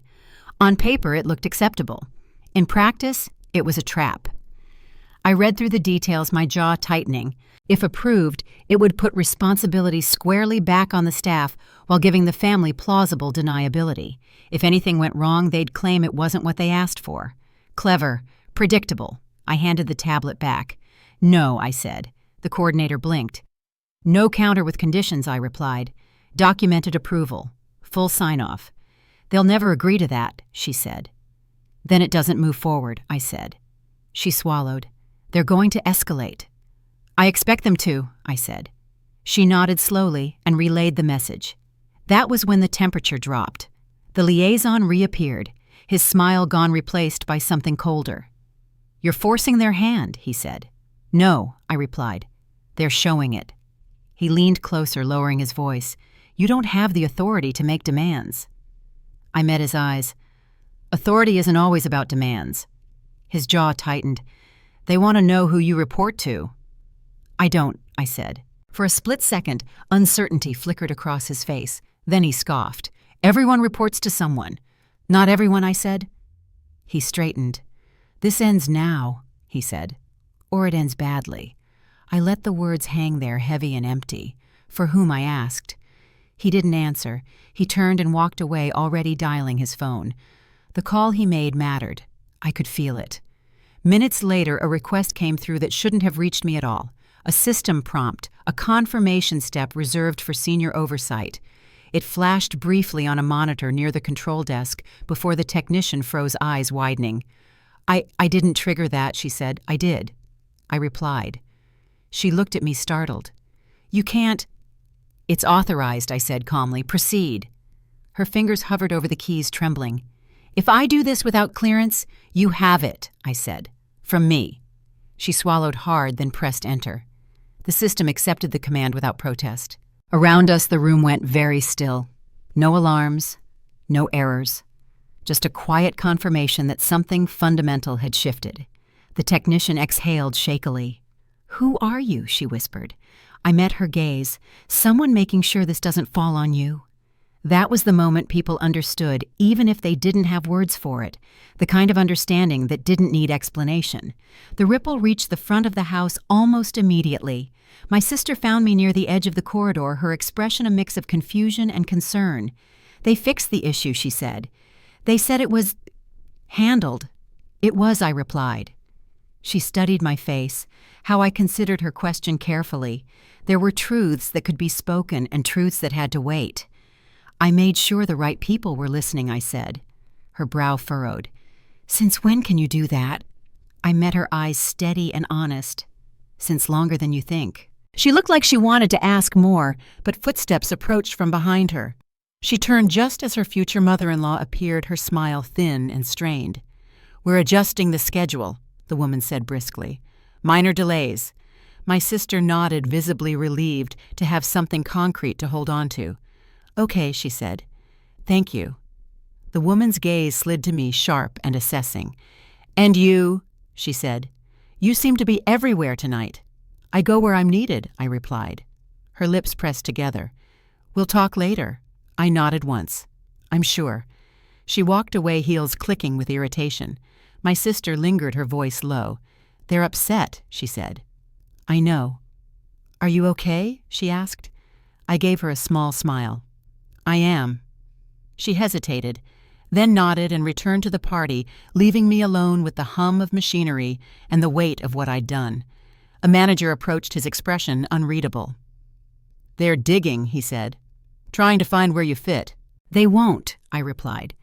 On paper, it looked acceptable. In practice, it was a trap. I read through the details, my jaw tightening. If approved, it would put responsibility squarely back on the staff while giving the family plausible deniability. If anything went wrong, they'd claim it wasn't what they asked for. Clever, predictable. I handed the tablet back. "No," I said. The coordinator blinked. "No counter with conditions," I replied. "Documented approval. Full sign-off." "They'll never agree to that," she said. "Then it doesn't move forward," I said. She swallowed. "They're going to escalate." "I expect them to," I said. She nodded slowly and relayed the message. That was when the temperature dropped. The liaison reappeared, his smile gone, replaced by something colder. "You're forcing their hand," he said. "No," I replied. "They're showing it." He leaned closer, lowering his voice. "You don't have the authority to make demands." I met his eyes. "Authority isn't always about demands." His jaw tightened. "They want to know who you report to." "I don't," I said. For a split second, uncertainty flickered across his face. Then he scoffed. "Everyone reports to someone." "Not everyone," I said. He straightened. "This ends now," he said. "Or it ends badly." I let the words hang there, heavy and empty. For whom, I asked. He didn't answer. He turned and walked away, already dialing his phone. The call he made mattered. I could feel it. Minutes later, a request came through that shouldn't have reached me at all. A system prompt, a confirmation step reserved for senior oversight. It flashed briefly on a monitor near the control desk before the technician froze, eyes widening. I didn't trigger that," she said. "I did." I replied. She looked at me, startled. "You can't—" "It's authorized," I said calmly. "Proceed." Her fingers hovered over the keys, trembling. "If I do this without clearance, you have it," I said. "From me." She swallowed hard, then pressed enter. The system accepted the command without protest. Around us, the room went very still. No alarms, no errors. Just a quiet confirmation that something fundamental had shifted. The technician exhaled shakily. "Who are you?" she whispered. I met her gaze. "Someone making sure this doesn't fall on you." That was the moment people understood, even if they didn't have words for it, the kind of understanding that didn't need explanation. The ripple reached the front of the house almost immediately. My sister found me near the edge of the corridor, her expression a mix of confusion and concern. "They fixed the issue," she said. "They said it was handled." "It was," I replied. She studied my face, how I considered her question carefully. There were truths that could be spoken and truths that had to wait. "I made sure the right people were listening," I said. Her brow furrowed. "Since when can you do that?" I met her eyes steady and honest. "Since longer than you think." She looked like she wanted to ask more, but footsteps approached from behind her. She turned just as her future mother-in-law appeared, her smile thin and strained. "We're adjusting the schedule," the woman said briskly. "Minor delays." My sister nodded, visibly relieved to have something concrete to hold on to. "Okay," she said. "Thank you." The woman's gaze slid to me, sharp and assessing. "And you," she said. "You seem to be everywhere tonight." "I go where I'm needed," I replied. Her lips pressed together. "We'll talk later." I nodded once. "I'm sure." She walked away, heels clicking with irritation. My sister lingered, her voice low. "They're upset," she said. "I know." "Are you okay?" she asked. I gave her a small smile. "I am." She hesitated, then nodded and returned to the party, leaving me alone with the hum of machinery and the weight of what I'd done. A manager approached, his expression unreadable. "They're digging," he said, "trying to find where you fit." "They won't," I replied.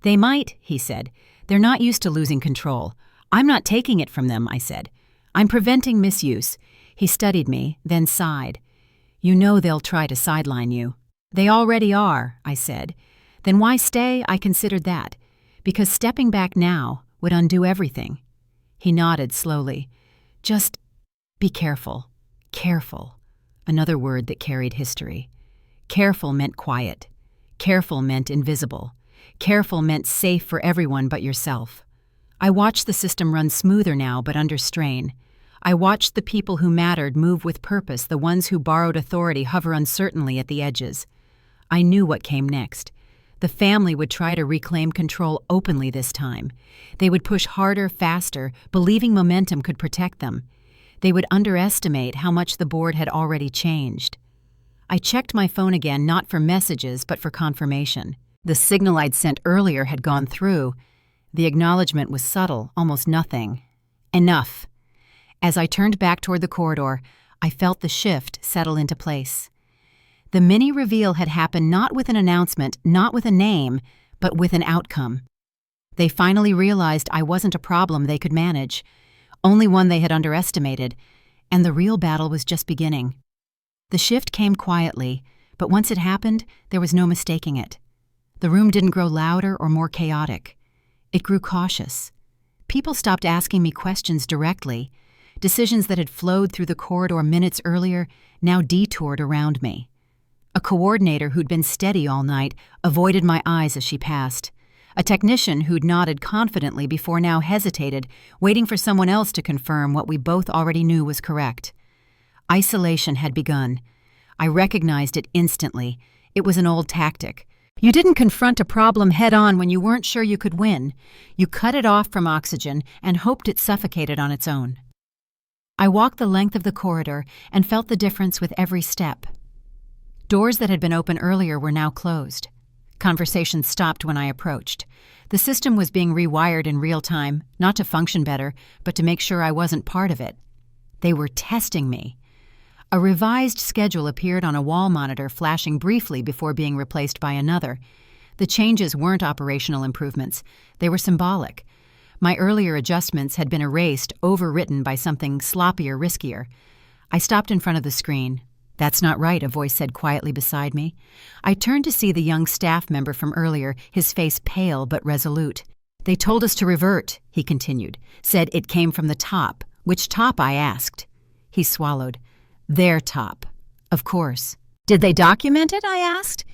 "They might," he said. "They're not used to losing control. I'm not taking it from them," I said. "I'm preventing misuse." He studied me, then sighed. "You know they'll try to sideline you." "They already are," I said. "Then why stay?" I considered that. "Because stepping back now would undo everything." He nodded slowly. "Just be careful." Careful. Another word that carried history. Careful meant quiet. Careful meant invisible. Careful meant safe for everyone but yourself. I watched the system run smoother now, but under strain. I watched the people who mattered move with purpose, the ones who borrowed authority hover uncertainly at the edges. I knew what came next. The family would try to reclaim control openly this time. They would push harder, faster, believing momentum could protect them. They would underestimate how much the board had already changed. I checked my phone again, not for messages, but for confirmation. The signal I'd sent earlier had gone through. The acknowledgement was subtle, almost nothing. Enough. As I turned back toward the corridor, I felt the shift settle into place. The mini-reveal had happened not with an announcement, not with a name, but with an outcome. They finally realized I wasn't a problem they could manage, only one they had underestimated, and the real battle was just beginning. The shift came quietly, but once it happened, there was no mistaking it. The room didn't grow louder or more chaotic. It grew cautious. People stopped asking me questions directly. Decisions that had flowed through the corridor minutes earlier now detoured around me. A coordinator who'd been steady all night avoided my eyes as she passed. A technician who'd nodded confidently before now hesitated, waiting for someone else to confirm what we both already knew was correct. Isolation had begun. I recognized it instantly. It was an old tactic. You didn't confront a problem head-on when you weren't sure you could win. You cut it off from oxygen and hoped it suffocated on its own. I walked the length of the corridor and felt the difference with every step. Doors that had been open earlier were now closed. Conversations stopped when I approached. The system was being rewired in real time, not to function better, but to make sure I wasn't part of it. They were testing me. A revised schedule appeared on a wall monitor, flashing briefly before being replaced by another. The changes weren't operational improvements. They were symbolic. My earlier adjustments had been erased, overwritten by something sloppier, riskier. I stopped in front of the screen. "That's not right," a voice said quietly beside me. I turned to see the young staff member from earlier, his face pale but resolute. "They told us to revert," he continued. "Said it came from the top." "Which top?" I asked. He swallowed. "Their top. Of course." "Did they document it?" I asked.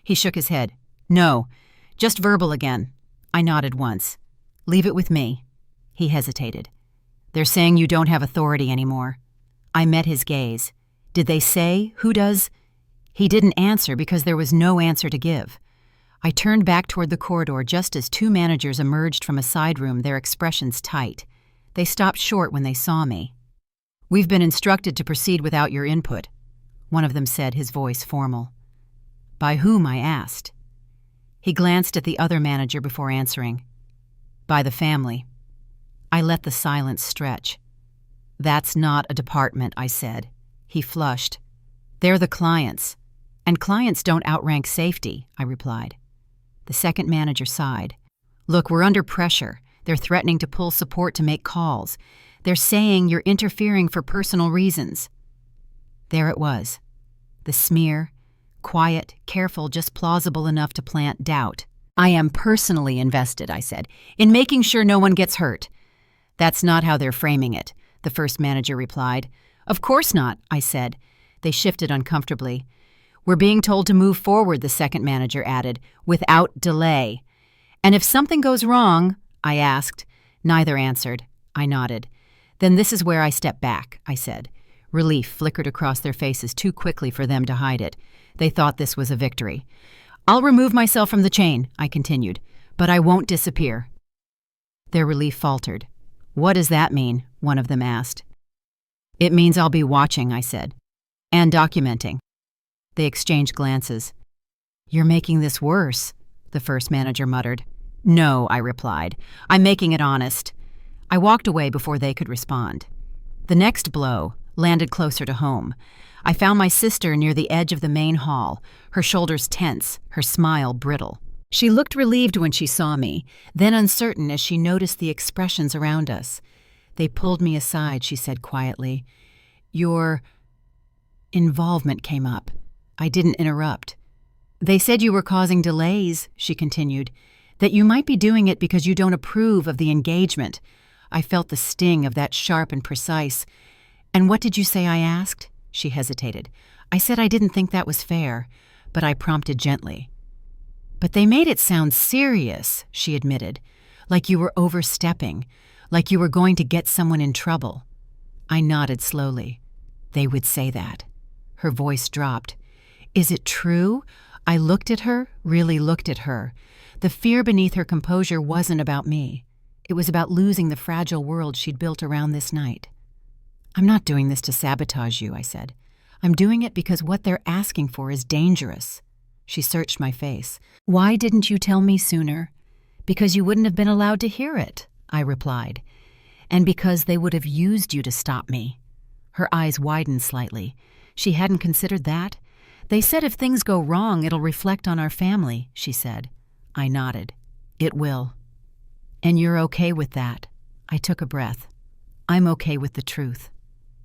He shook his head. "No, just verbal again." I nodded once. "Leave it with me." He hesitated. "They're saying you don't have authority anymore." I met his gaze. "Did they say who does?" He didn't answer because there was no answer to give. I turned back toward the corridor just as two managers emerged from a side room, their expressions tight. They stopped short when they saw me. "We've been instructed to proceed without your input," one of them said, his voice formal. "By whom?" I asked. He glanced at the other manager before answering. "By the family." I let the silence stretch. "That's not a department," I said. He flushed. "They're the clients. And clients don't outrank safety," I replied. The second manager sighed. "Look, we're under pressure. They're threatening to pull support to make calls. They're saying you're interfering for personal reasons." There it was. The smear. Quiet, careful, just plausible enough to plant doubt. "I am personally invested," I said, "in making sure no one gets hurt." "That's not how they're framing it," the first manager replied. "Of course not," I said. They shifted uncomfortably. "We're being told to move forward," the second manager added, "without delay." "And if something goes wrong?" I asked. Neither answered. I nodded. "Then this is where I step back," I said. Relief flickered across their faces too quickly for them to hide it. They thought this was a victory. "I'll remove myself from the chain," I continued, "but I won't disappear." Their relief faltered. "What does that mean?" one of them asked. "It means I'll be watching," I said, "and documenting." They exchanged glances. "You're making this worse," the first manager muttered. "No," I replied. "I'm making it honest." I walked away before they could respond. The next blow landed closer to home. I found my sister near the edge of the main hall, her shoulders tense, her smile brittle. She looked relieved when she saw me, then uncertain as she noticed the expressions around us. "They pulled me aside," she said quietly. "Your involvement came up." I didn't interrupt. "They said you were causing delays," she continued, "that you might be doing it because you don't approve of the engagement." I felt the sting of that sharp and precise. "And what did you say?" I asked. She hesitated. "I said I didn't think that was fair," but I prompted gently. "But they made it sound serious," she admitted, "like you were overstepping, like you were going to get someone in trouble." I nodded slowly. "They would say that." Her voice dropped. "Is it true?" I looked at her, really looked at her. The fear beneath her composure wasn't about me. It was about losing the fragile world she'd built around this night. "I'm not doing this to sabotage you," I said. "I'm doing it because what they're asking for is dangerous." She searched my face. "Why didn't you tell me sooner?" "Because you wouldn't have been allowed to hear it," I replied. "And because they would have used you to stop me." Her eyes widened slightly. She hadn't considered that. "They said if things go wrong, it'll reflect on our family," she said. I nodded. "It will." "And you're okay with that?" I took a breath. "I'm okay with the truth."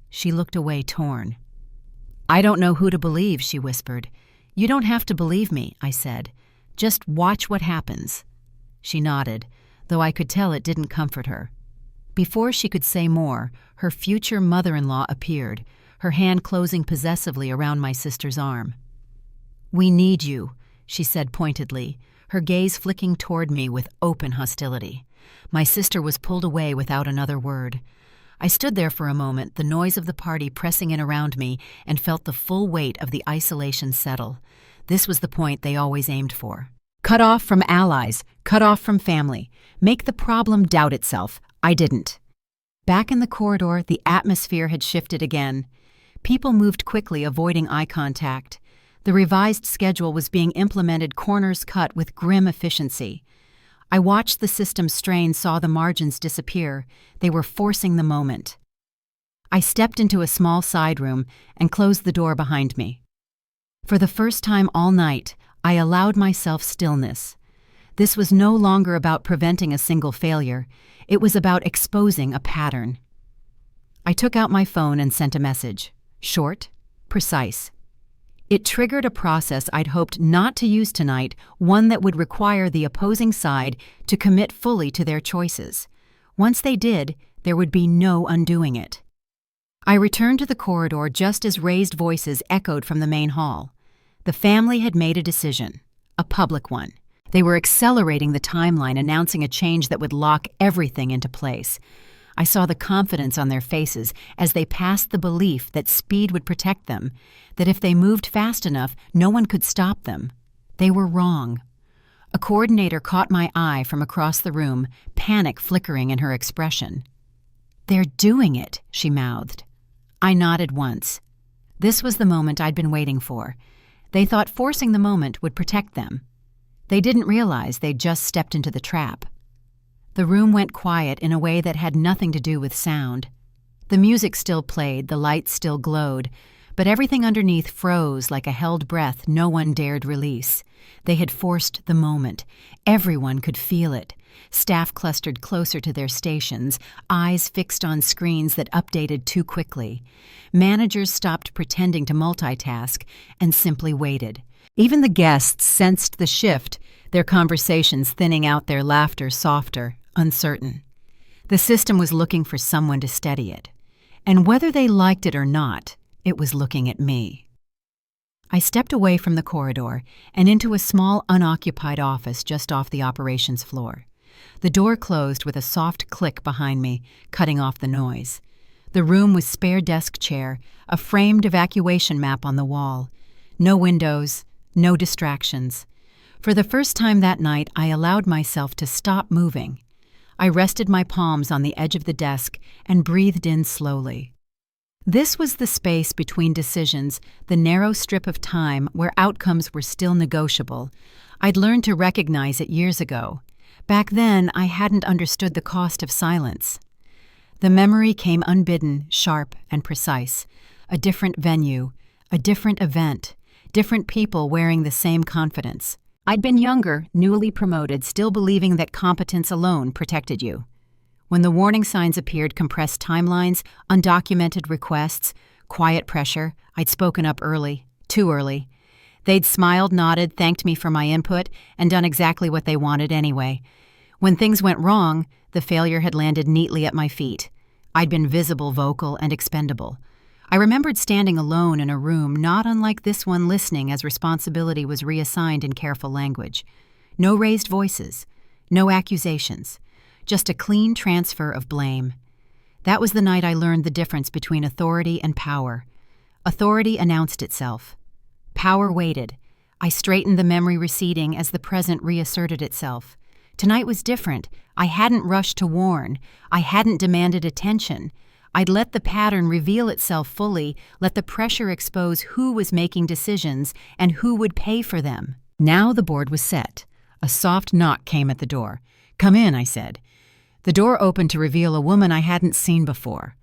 She looked away, torn. "I don't know who to believe," she whispered. "You don't have to believe me," I said. "Just watch what happens." She nodded, though I could tell it didn't comfort her. Before she could say more, her future mother-in-law appeared, her hand closing possessively around my sister's arm. "We need you," she said pointedly, her gaze flicking toward me with open hostility. My sister was pulled away without another word. I stood there for a moment, the noise of the party pressing in around me, and felt the full weight of the isolation settle. This was the point they always aimed for. Cut off from allies, cut off from family. Make the problem doubt itself. I didn't. Back in the corridor, the atmosphere had shifted again. People moved quickly, avoiding eye contact. The revised schedule was being implemented, corners cut with grim efficiency. I watched the system strain, saw the margins disappear. They were forcing the moment. I stepped into a small side room and closed the door behind me. For the first time all night, I allowed myself stillness. This was no longer about preventing a single failure. It was about exposing a pattern. I took out my phone and sent a message. Short, precise. It triggered a process I'd hoped not to use tonight, one that would require the opposing side to commit fully to their choices. Once they did, there would be no undoing it. I returned to the corridor just as raised voices echoed from the main hall. The family had made a decision, a public one. They were accelerating the timeline, announcing a change that would lock everything into place. I saw the confidence on their faces as they passed the belief that speed would protect them, that if they moved fast enough, no one could stop them. They were wrong. A coordinator caught my eye from across the room, panic flickering in her expression. "They're doing it," she mouthed. I nodded once. This was the moment I'd been waiting for. They thought forcing the moment would protect them. They didn't realize they'd just stepped into the trap. The room went quiet in a way that had nothing to do with sound. The music still played, the lights still glowed, but everything underneath froze like a held breath no one dared release. They had forced the moment. Everyone could feel it. Staff clustered closer to their stations, eyes fixed on screens that updated too quickly. Managers stopped pretending to multitask and simply waited. Even the guests sensed the shift, their conversations thinning out, their laughter softer, uncertain. The system was looking for someone to steady it. And whether they liked it or not, it was looking at me. I stepped away from the corridor and into a small unoccupied office just off the operations floor. The door closed with a soft click behind me, cutting off the noise. The room was spare desk chair, a framed evacuation map on the wall. No windows, no distractions. For the first time that night, I allowed myself to stop moving. I rested my palms on the edge of the desk and breathed in slowly. This was the space between decisions, the narrow strip of time where outcomes were still negotiable. I'd learned to recognize it years ago. Back then, I hadn't understood the cost of silence. The memory came unbidden, sharp, and precise. A different venue, a different event, different people wearing the same confidence. I'd been younger, newly promoted, still believing that competence alone protected you. When the warning signs appeared, compressed timelines, undocumented requests, quiet pressure, I'd spoken up early, too early. They'd smiled, nodded, thanked me for my input, and done exactly what they wanted anyway. When things went wrong, the failure had landed neatly at my feet. I'd been visible, vocal, and expendable. I remembered standing alone in a room not unlike this one, listening as responsibility was reassigned in careful language. No raised voices, no accusations, just a clean transfer of blame. That was the night I learned the difference between authority and power. Authority announced itself. Power waited. I straightened the memory receding as the present reasserted itself. Tonight was different. I hadn't rushed to warn. I hadn't demanded attention. I'd let the pattern reveal itself fully, let the pressure expose who was making decisions and who would pay for them. Now the board was set. A soft knock came at the door. "Come in," I said. The door opened to reveal a woman I hadn't seen before.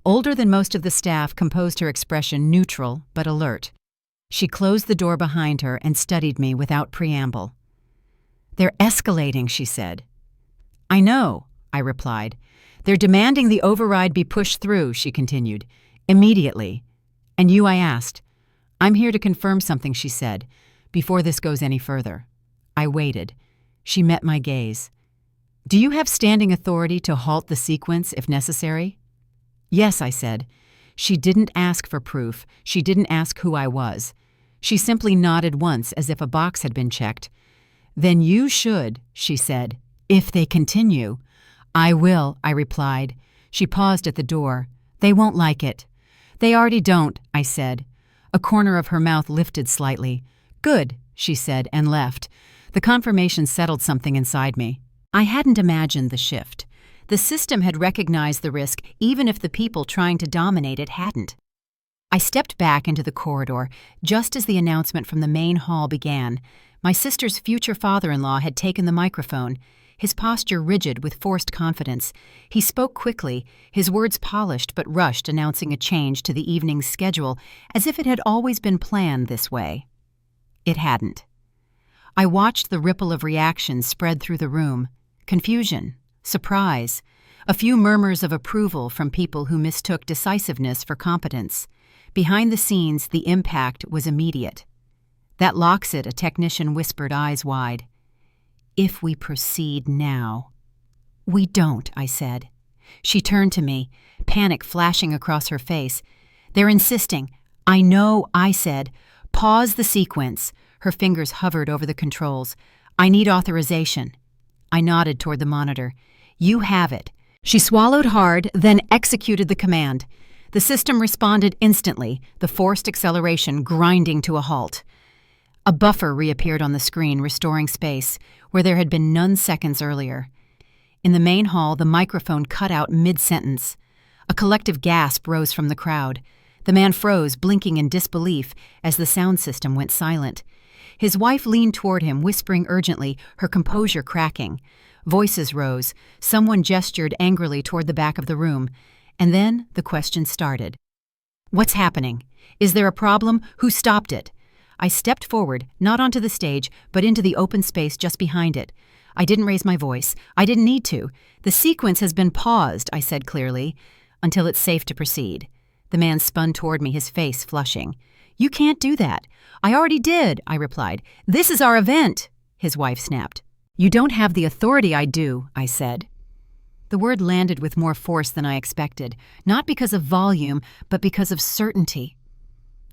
Older than most of the staff, composed her expression neutral but alert. She closed the door behind her and studied me without preamble. "They're escalating," she said. "I know," I replied. "They're demanding the override be pushed through," she continued. "Immediately." "And you?" I asked. "I'm here to confirm something," she said, "before this goes any further." I waited. She met my gaze. "Do you have standing authority to halt the sequence if necessary?" "Yes," I said. She didn't ask for proof. She didn't ask who I was. She simply nodded once as if a box had been checked. "Then you should," she said, "if they continue." "I will," I replied. She paused at the door. "They won't like it." "They already don't," I said. A corner of her mouth lifted slightly. "Good," she said, and left. The confirmation settled something inside me. I hadn't imagined the shift. The system had recognized the risk even if the people trying to dominate it hadn't. I stepped back into the corridor just as the announcement from the main hall began. My sister's future father-in-law had taken the microphone, his posture rigid with forced confidence. He spoke quickly, his words polished but rushed, announcing a change to the evening's schedule as if it had always been planned this way. It hadn't. I watched the ripple of reactions spread through the room. Confusion, surprise, a few murmurs of approval from people who mistook decisiveness for competence. Behind the scenes, the impact was immediate. "That locks it," a technician whispered, eyes wide. "If we proceed now." "We don't," I said. She turned to me, panic flashing across her face. "They're insisting." "I know," I said. "Pause the sequence." Her fingers hovered over the controls. "I need authorization." I nodded toward the monitor. "You have it. She swallowed hard, then executed the command. The system responded instantly, the forced acceleration grinding to a halt. A buffer reappeared on the screen, restoring space, where there had been none seconds earlier. In the main hall, the microphone cut out mid-sentence. A collective gasp rose from the crowd. The man froze, blinking in disbelief, as the sound system went silent. His wife leaned toward him, whispering urgently, her composure cracking. Voices rose. Someone gestured angrily toward the back of the room. And then the question started. "What's happening? Is there a problem? Who stopped it?" I stepped forward, not onto the stage, but into the open space just behind it. I didn't raise my voice. I didn't need to. "The sequence has been paused," I said clearly, "until it's safe to proceed." The man spun toward me, his face flushing. "You can't do that." "I already did," I replied. "This is our event," his wife snapped. "You don't have the authority I do," I said. The word landed with more force than I expected, not because of volume, but because of certainty.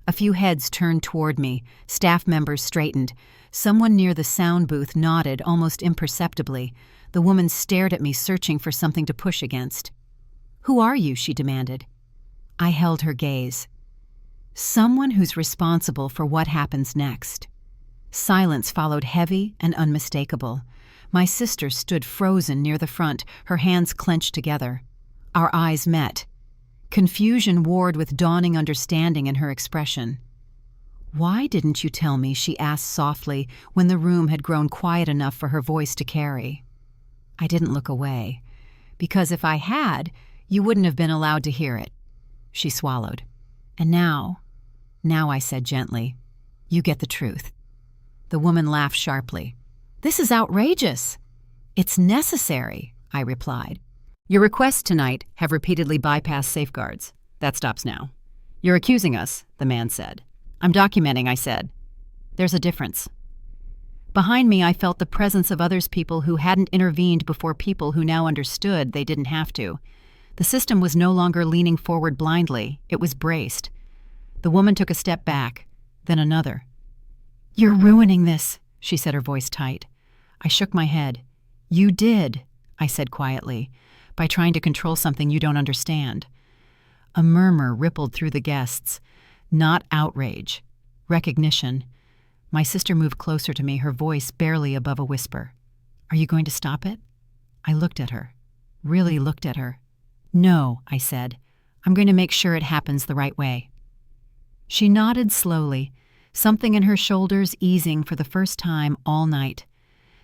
A few heads turned toward me, staff members straightened. Someone near the sound booth nodded almost imperceptibly. The woman stared at me, searching for something to push against. "Who are you?" she demanded. I held her gaze. "Someone who's responsible for what happens next." Silence followed, heavy and unmistakable. My sister stood frozen near the front, her hands clenched together. Our eyes met. Confusion warred with dawning understanding in her expression. "Why didn't you tell me?" she asked softly, when the room had grown quiet enough for her voice to carry. I didn't look away. "Because if I had, you wouldn't have been allowed to hear it." She swallowed. "And now," I said gently, "you get the truth." The woman laughed sharply. "This is outrageous." "It's necessary," I replied. "Your requests tonight have repeatedly bypassed safeguards. That stops now." "You're accusing us," the man said. "I'm documenting," I said. "There's a difference." Behind me, I felt the presence of others, people who hadn't intervened before, people who now understood they didn't have to. The system was no longer leaning forward blindly. It was braced. The woman took a step back, then another. "You're ruining this," she said, her voice tight. I shook my head. "You did," I said quietly, "by trying to control something you don't understand." A murmur rippled through the guests. Not outrage. Recognition. My sister moved closer to me, her voice barely above a whisper. "Are you going to stop it?" I looked at her. Really looked at her. "No," I said. "I'm going to make sure it happens the right way." She nodded slowly, something in her shoulders easing for the first time all night.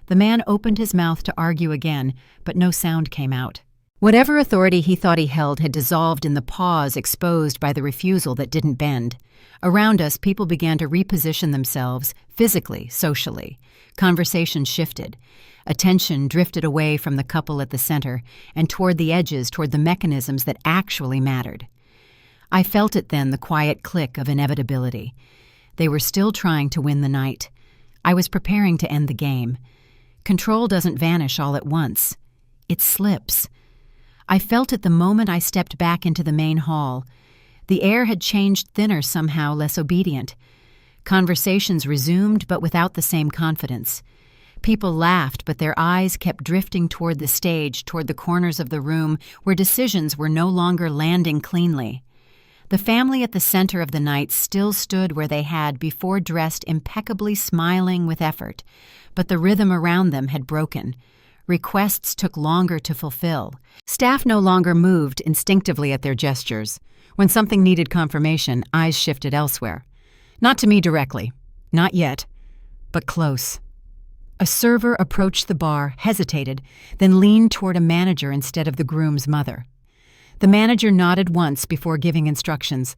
The man opened his mouth to argue again, but no sound came out. Whatever authority he thought he held had dissolved in the pause exposed by the refusal that didn't bend. Around us, people began to reposition themselves, physically, socially. Conversation shifted. Attention drifted away from the couple at the center and toward the edges, toward the mechanisms that actually mattered. I felt it then, the quiet click of inevitability. They were still trying to win the night. I was preparing to end the game. Control doesn't vanish all at once. It slips. I felt it the moment I stepped back into the main hall. The air had changed thinner, somehow less obedient. Conversations resumed, but without the same confidence. People laughed, but their eyes kept drifting toward the stage, toward the corners of the room where decisions were no longer landing cleanly. The family at the center of the night still stood where they had before, dressed impeccably, smiling with effort, but the rhythm around them had broken. Requests took longer to fulfill. Staff no longer moved instinctively at their gestures. When something needed confirmation, eyes shifted elsewhere. Not to me directly. Not yet. But close. A server approached the bar, hesitated, then leaned toward a manager instead of the groom's mother. The manager nodded once before giving instructions.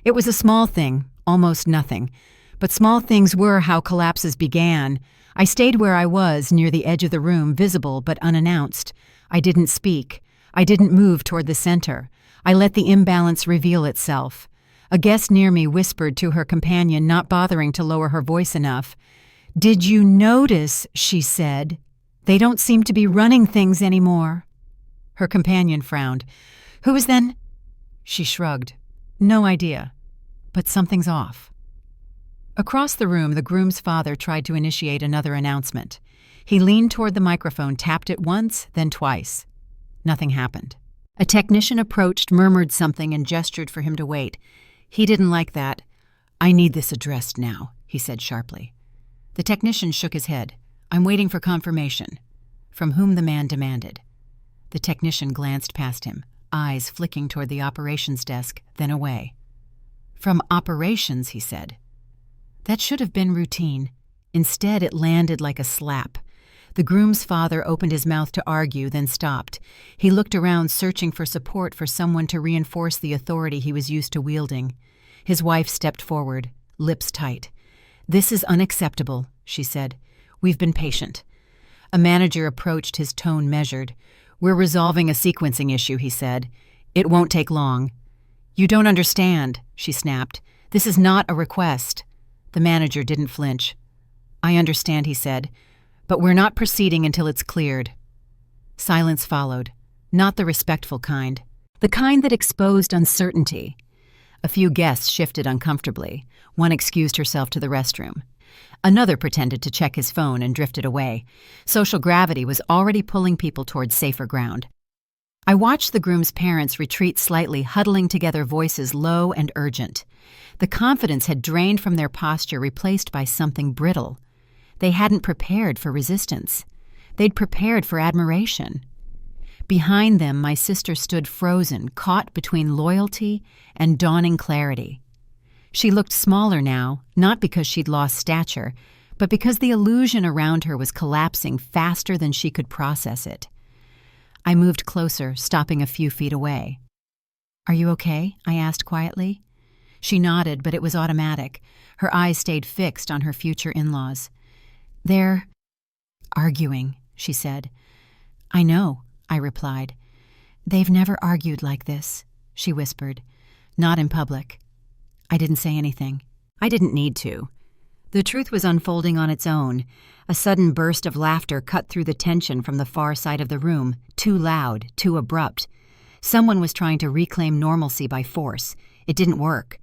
It was a small thing, almost nothing. But small things were how collapses began. I stayed where I was, near the edge of the room, visible but unannounced. I didn't speak. I didn't move toward the center. I let the imbalance reveal itself. A guest near me whispered to her companion, not bothering to lower her voice enough. "Did you notice," she said, "they don't seem to be running things anymore?" Her companion frowned. "Who is then?" She shrugged. "No idea. But something's off." Across the room, the groom's father tried to initiate another announcement. He leaned toward the microphone, tapped it once, then twice. Nothing happened. A technician approached, murmured something, and gestured for him to wait. He didn't like that. "I need this addressed now," he said sharply. The technician shook his head. "I'm waiting for confirmation." From whom the man demanded. The technician glanced past him, eyes flicking toward the operations desk, then away. "From operations," he said. That should have been routine. Instead, it landed like a slap. The groom's father opened his mouth to argue, then stopped. He looked around, searching for support for someone to reinforce the authority he was used to wielding. His wife stepped forward, lips tight. "This is unacceptable," she said. "We've been patient." A manager approached, his tone measured. "We're resolving a sequencing issue," he said. "It won't take long." "You don't understand," she snapped. "This is not a request." The manager didn't flinch. "I understand," he said, "but we're not proceeding until it's cleared." Silence followed, not the respectful kind, the kind that exposed uncertainty. A few guests shifted uncomfortably. One excused herself to the restroom. Another pretended to check his phone and drifted away. Social gravity was already pulling people towards safer ground. I watched the groom's parents retreat slightly, huddling together, voices low and urgent. The confidence had drained from their posture, replaced by something brittle. They hadn't prepared for resistance. They'd prepared for admiration. Behind them, my sister stood frozen, caught between loyalty and dawning clarity. She looked smaller now, not because she'd lost stature, but because the illusion around her was collapsing faster than she could process it. I moved closer, stopping a few feet away. "Are you okay?" I asked quietly. She nodded, but it was automatic. Her eyes stayed fixed on her future in-laws. "They're arguing," she said. "I know," I replied. "They've never argued like this," she whispered. "Not in public." I didn't say anything. I didn't need to. The truth was unfolding on its own. A sudden burst of laughter cut through the tension from the far side of the room, too loud, too abrupt. Someone was trying to reclaim normalcy by force. It didn't work.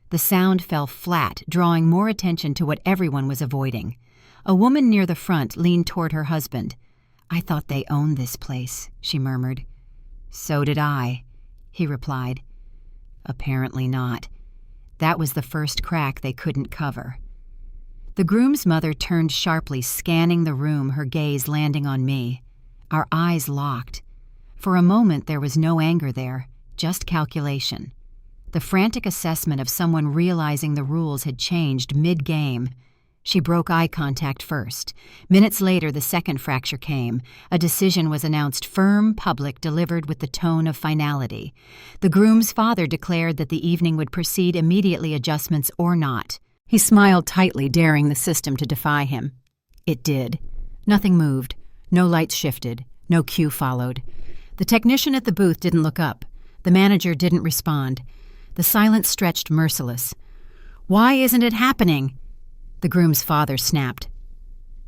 The sound fell flat, drawing more attention to what everyone was avoiding. A woman near the front leaned toward her husband. "I thought they owned this place," she murmured. "So did I," he replied. Apparently not. That was the first crack they couldn't cover. The groom's mother turned sharply, scanning the room, her gaze landing on me. Our eyes locked. For a moment there was no anger there, just calculation. The frantic assessment of someone realizing the rules had changed mid-game. She broke eye contact first. Minutes later, the second fracture came. A decision was announced, firm, public, delivered with the tone of finality. The groom's father declared that the evening would proceed immediately, adjustments or not. He smiled tightly, daring the system to defy him. It did. Nothing moved. No lights shifted. No cue followed. The technician at the booth didn't look up. The manager didn't respond. The silence stretched merciless. "Why isn't it happening?" The groom's father snapped.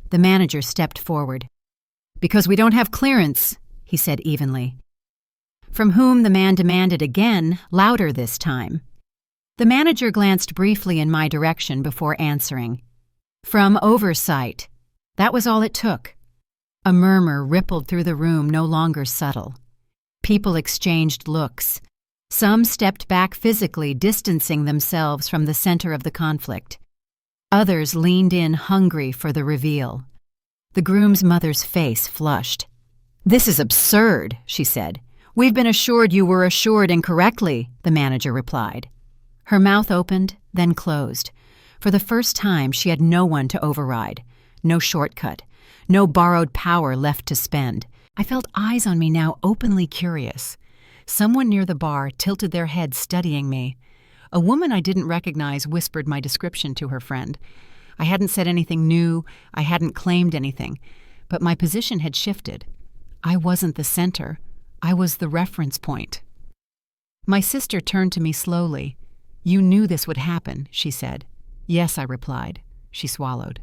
The manager stepped forward. "Because we don't have clearance," he said evenly. From whom the man demanded again, louder this time. The manager glanced briefly in my direction before answering. "From oversight." That was all it took. A murmur rippled through the room, no longer subtle. People exchanged looks. Some stepped back physically, distancing themselves from the center of the conflict. Others leaned in, hungry for the reveal. The groom's mother's face flushed. "This is absurd," she said. "We've been assured you were assured incorrectly," the manager replied. Her mouth opened, then closed. For the first time, she had no one to override. No shortcut. No borrowed power left to spend. I felt eyes on me now, openly curious. Someone near the bar tilted their head, studying me. A woman I didn't recognize whispered my description to her friend. I hadn't said anything new, I hadn't claimed anything, but my position had shifted. I wasn't the center, I was the reference point. My sister turned to me slowly. "You knew this would happen," she said. "Yes," I replied. She swallowed.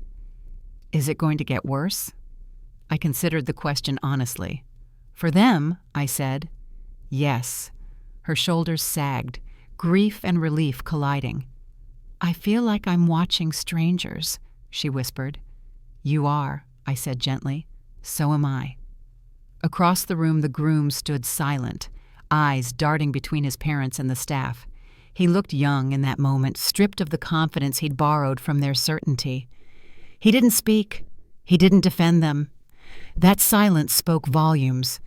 "Is it going to get worse?" I considered the question honestly. "For them," I said. "Yes." Her shoulders sagged, grief and relief colliding. "I feel like I'm watching strangers," she whispered. "You are," I said gently. "So am I." Across the room, the groom stood silent, eyes darting between his parents and the staff. He looked young in that moment, stripped of the confidence he'd borrowed from their certainty. He didn't speak. He didn't defend them. That silence spoke volumes.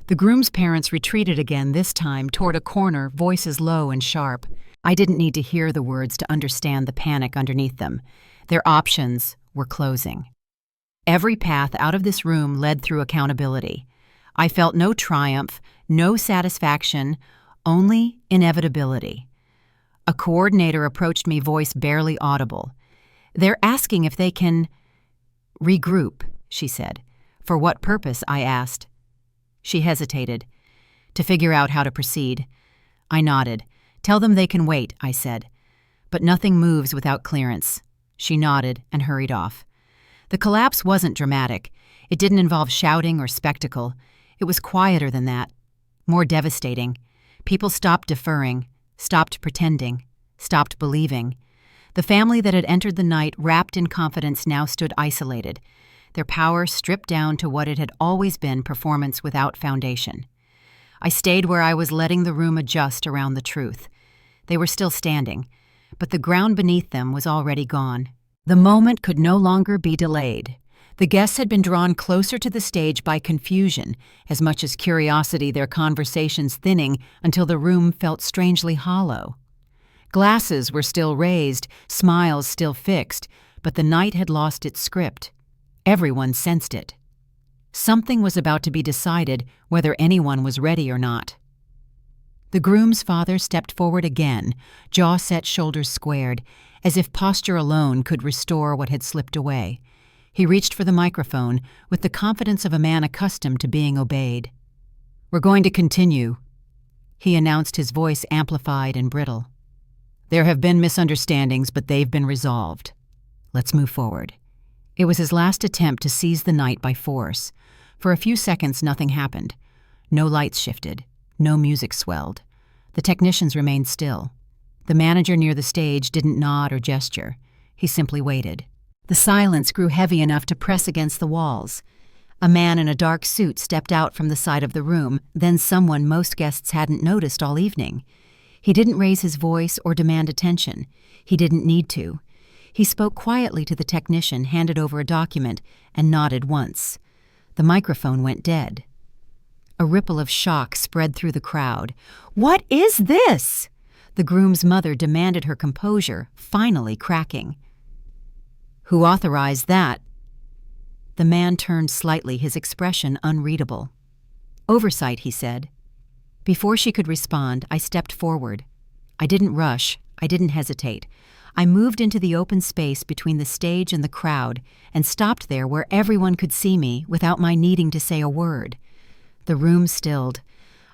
The groom's parents retreated again, this time toward a corner, voices low and sharp. I didn't need to hear the words to understand the panic underneath them. Their options were closing. Every path out of this room led through accountability. I felt no triumph, no satisfaction, only inevitability. A coordinator approached me, voice barely audible. "They're asking if they can regroup," she said. "For what purpose?" I asked. She hesitated. "To figure out how to proceed." I nodded. "Tell them they can wait," I said. "But nothing moves without clearance." She nodded and hurried off. The collapse wasn't dramatic. It didn't involve shouting or spectacle. It was quieter than that, more devastating. People stopped deferring, stopped pretending, stopped believing. The family that had entered the night wrapped in confidence now stood isolated, their power stripped down to what it had always been, performance without foundation. I stayed where I was, letting the room adjust around the truth. They were still standing, but the ground beneath them was already gone. The moment could no longer be delayed. The guests had been drawn closer to the stage by confusion, as much as curiosity, their conversations thinning until the room felt strangely hollow. Glasses were still raised, smiles still fixed, but the night had lost its script. Everyone sensed it. Something was about to be decided, whether anyone was ready or not. The groom's father stepped forward again, jaw set, shoulders squared, as if posture alone could restore what had slipped away. He reached for the microphone with the confidence of a man accustomed to being obeyed. "We're going to continue," he announced, his voice amplified and brittle. "There have been misunderstandings, but they've been resolved. Let's move forward." It was his last attempt to seize the night by force. For a few seconds, nothing happened. No lights shifted. No music swelled. The technicians remained still. The manager near the stage didn't nod or gesture. He simply waited. The silence grew heavy enough to press against the walls. A man in a dark suit stepped out from the side of the room, then someone most guests hadn't noticed all evening. He didn't raise his voice or demand attention. He didn't need to. He spoke quietly to the technician, handed over a document, and nodded once. The microphone went dead. A ripple of shock spread through the crowd. "What is this?" The groom's mother demanded, her composure finally cracking. "Who authorized that?" The man turned slightly, his expression unreadable. "Oversight," he said. Before she could respond, I stepped forward. I didn't rush. I didn't hesitate. I moved into the open space between the stage and the crowd and stopped there where everyone could see me without my needing to say a word. The room stilled.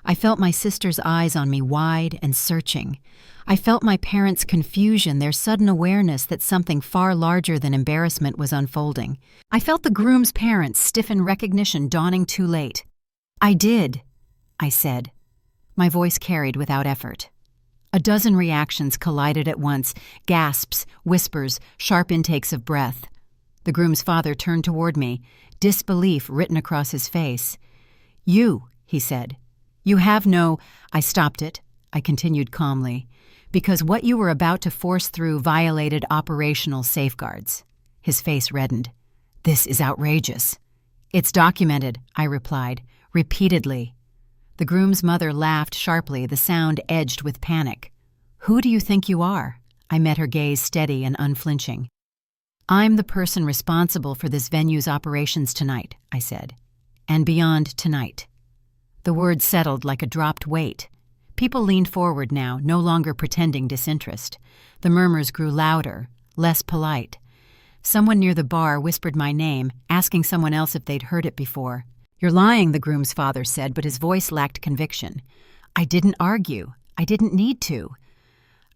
I felt my sister's eyes on me, wide and searching. I felt my parents' confusion, their sudden awareness that something far larger than embarrassment was unfolding. I felt the groom's parents stiffen, recognition dawning too late. "I did," I said. My voice carried without effort. A dozen reactions collided at once, gasps, whispers, sharp intakes of breath. The groom's father turned toward me, disbelief written across his face. "You," he said. "You have no—" I stopped it. I continued calmly. "Because what you were about to force through violated operational safeguards." His face reddened. "This is outrageous." "It's documented," I replied, repeatedly. The groom's mother laughed sharply, the sound edged with panic. "Who do you think you are?" I met her gaze steady and unflinching. "I'm the person responsible for this venue's operations tonight," I said. "And beyond tonight." The words settled like a dropped weight. People leaned forward now, no longer pretending disinterest. The murmurs grew louder, less polite. Someone near the bar whispered my name, asking someone else if they'd heard it before. "You're lying," the groom's father said, but his voice lacked conviction. I didn't argue. I didn't need to.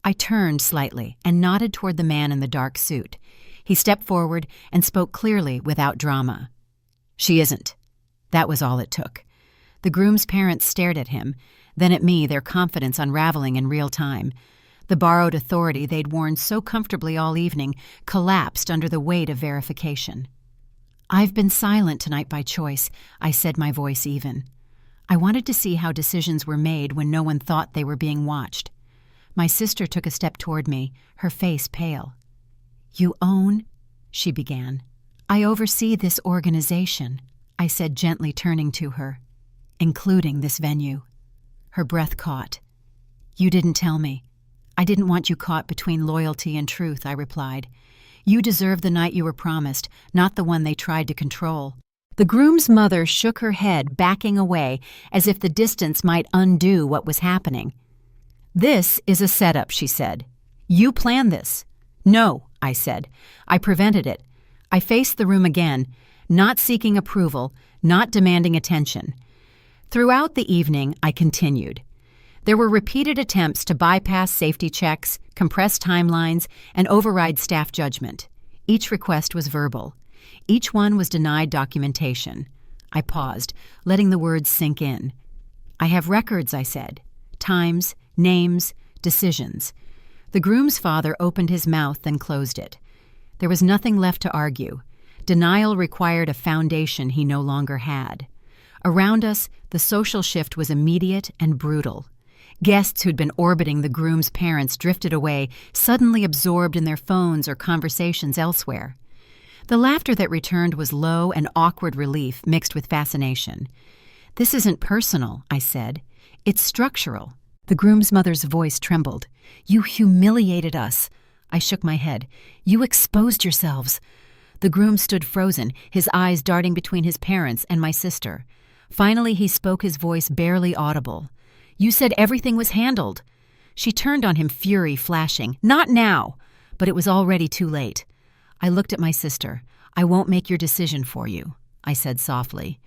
I turned slightly and nodded toward the man in the dark suit. He stepped forward and spoke clearly without drama. "She isn't." That was all it took. The groom's parents stared at him, then at me, their confidence unraveling in real time. The borrowed authority they'd worn so comfortably all evening collapsed under the weight of verification. "I've been silent tonight by choice," I said, my voice even. I wanted to see how decisions were made when no one thought they were being watched. My sister took a step toward me, her face pale. "You own," she began. "I oversee this organization," I said, gently turning to her, "including this venue." Her breath caught. "You didn't tell me. I didn't want you caught between loyalty and truth," I replied. "You deserve the night you were promised, not the one they tried to control." The groom's mother shook her head, backing away, as if the distance might undo what was happening. "This is a setup," she said. "You planned this." "No," I said. "I prevented it." I faced the room again, not seeking approval, not demanding attention. Throughout the evening, I continued. There were repeated attempts to bypass safety checks, compress timelines, and override staff judgment. Each request was verbal. Each one was denied documentation. I paused, letting the words sink in. "I have records," I said. "Times, names, decisions." The groom's father opened his mouth, then closed it. There was nothing left to argue. Denial required a foundation he no longer had. Around us, the social shift was immediate and brutal. Guests who'd been orbiting the groom's parents drifted away, suddenly absorbed in their phones or conversations elsewhere. The laughter that returned was low and awkward relief mixed with fascination. "This isn't personal," I said. "It's structural." The groom's mother's voice trembled. "You humiliated us." I shook my head. "You exposed yourselves." The groom stood frozen, his eyes darting between his parents and my sister. Finally he spoke, his voice barely audible. "You said everything was handled." She turned on him, fury flashing. "Not now!" But it was already too late. I looked at my sister. "I won't make your decision for you," I said softly.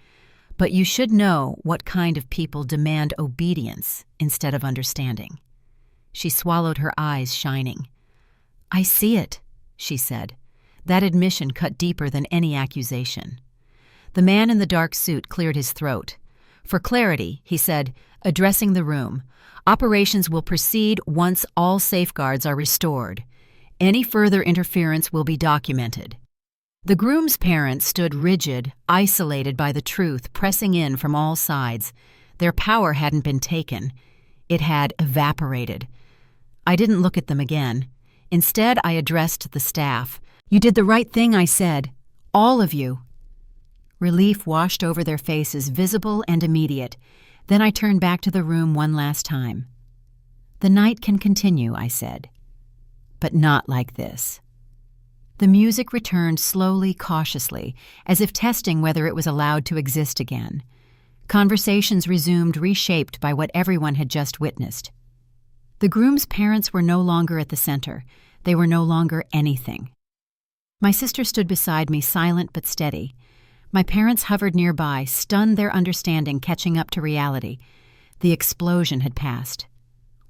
"But you should know what kind of people demand obedience instead of understanding." She swallowed, her eyes shining. "I see it," she said. That admission cut deeper than any accusation. The man in the dark suit cleared his throat. "For clarity," he said, addressing the room, "operations will proceed once all safeguards are restored. Any further interference will be documented." The groom's parents stood rigid, isolated by the truth pressing in from all sides. Their power hadn't been taken. It had evaporated. I didn't look at them again. Instead, I addressed the staff. "You did the right thing," I said. "All of you." Relief washed over their faces, visible and immediate. Then I turned back to the room one last time. "The night can continue," I said. "But not like this." The music returned slowly, cautiously, as if testing whether it was allowed to exist again. Conversations resumed, reshaped by what everyone had just witnessed. The groom's parents were no longer at the center. They were no longer anything. My sister stood beside me, silent but steady. My parents hovered nearby, stunned, their understanding catching up to reality. The explosion had passed.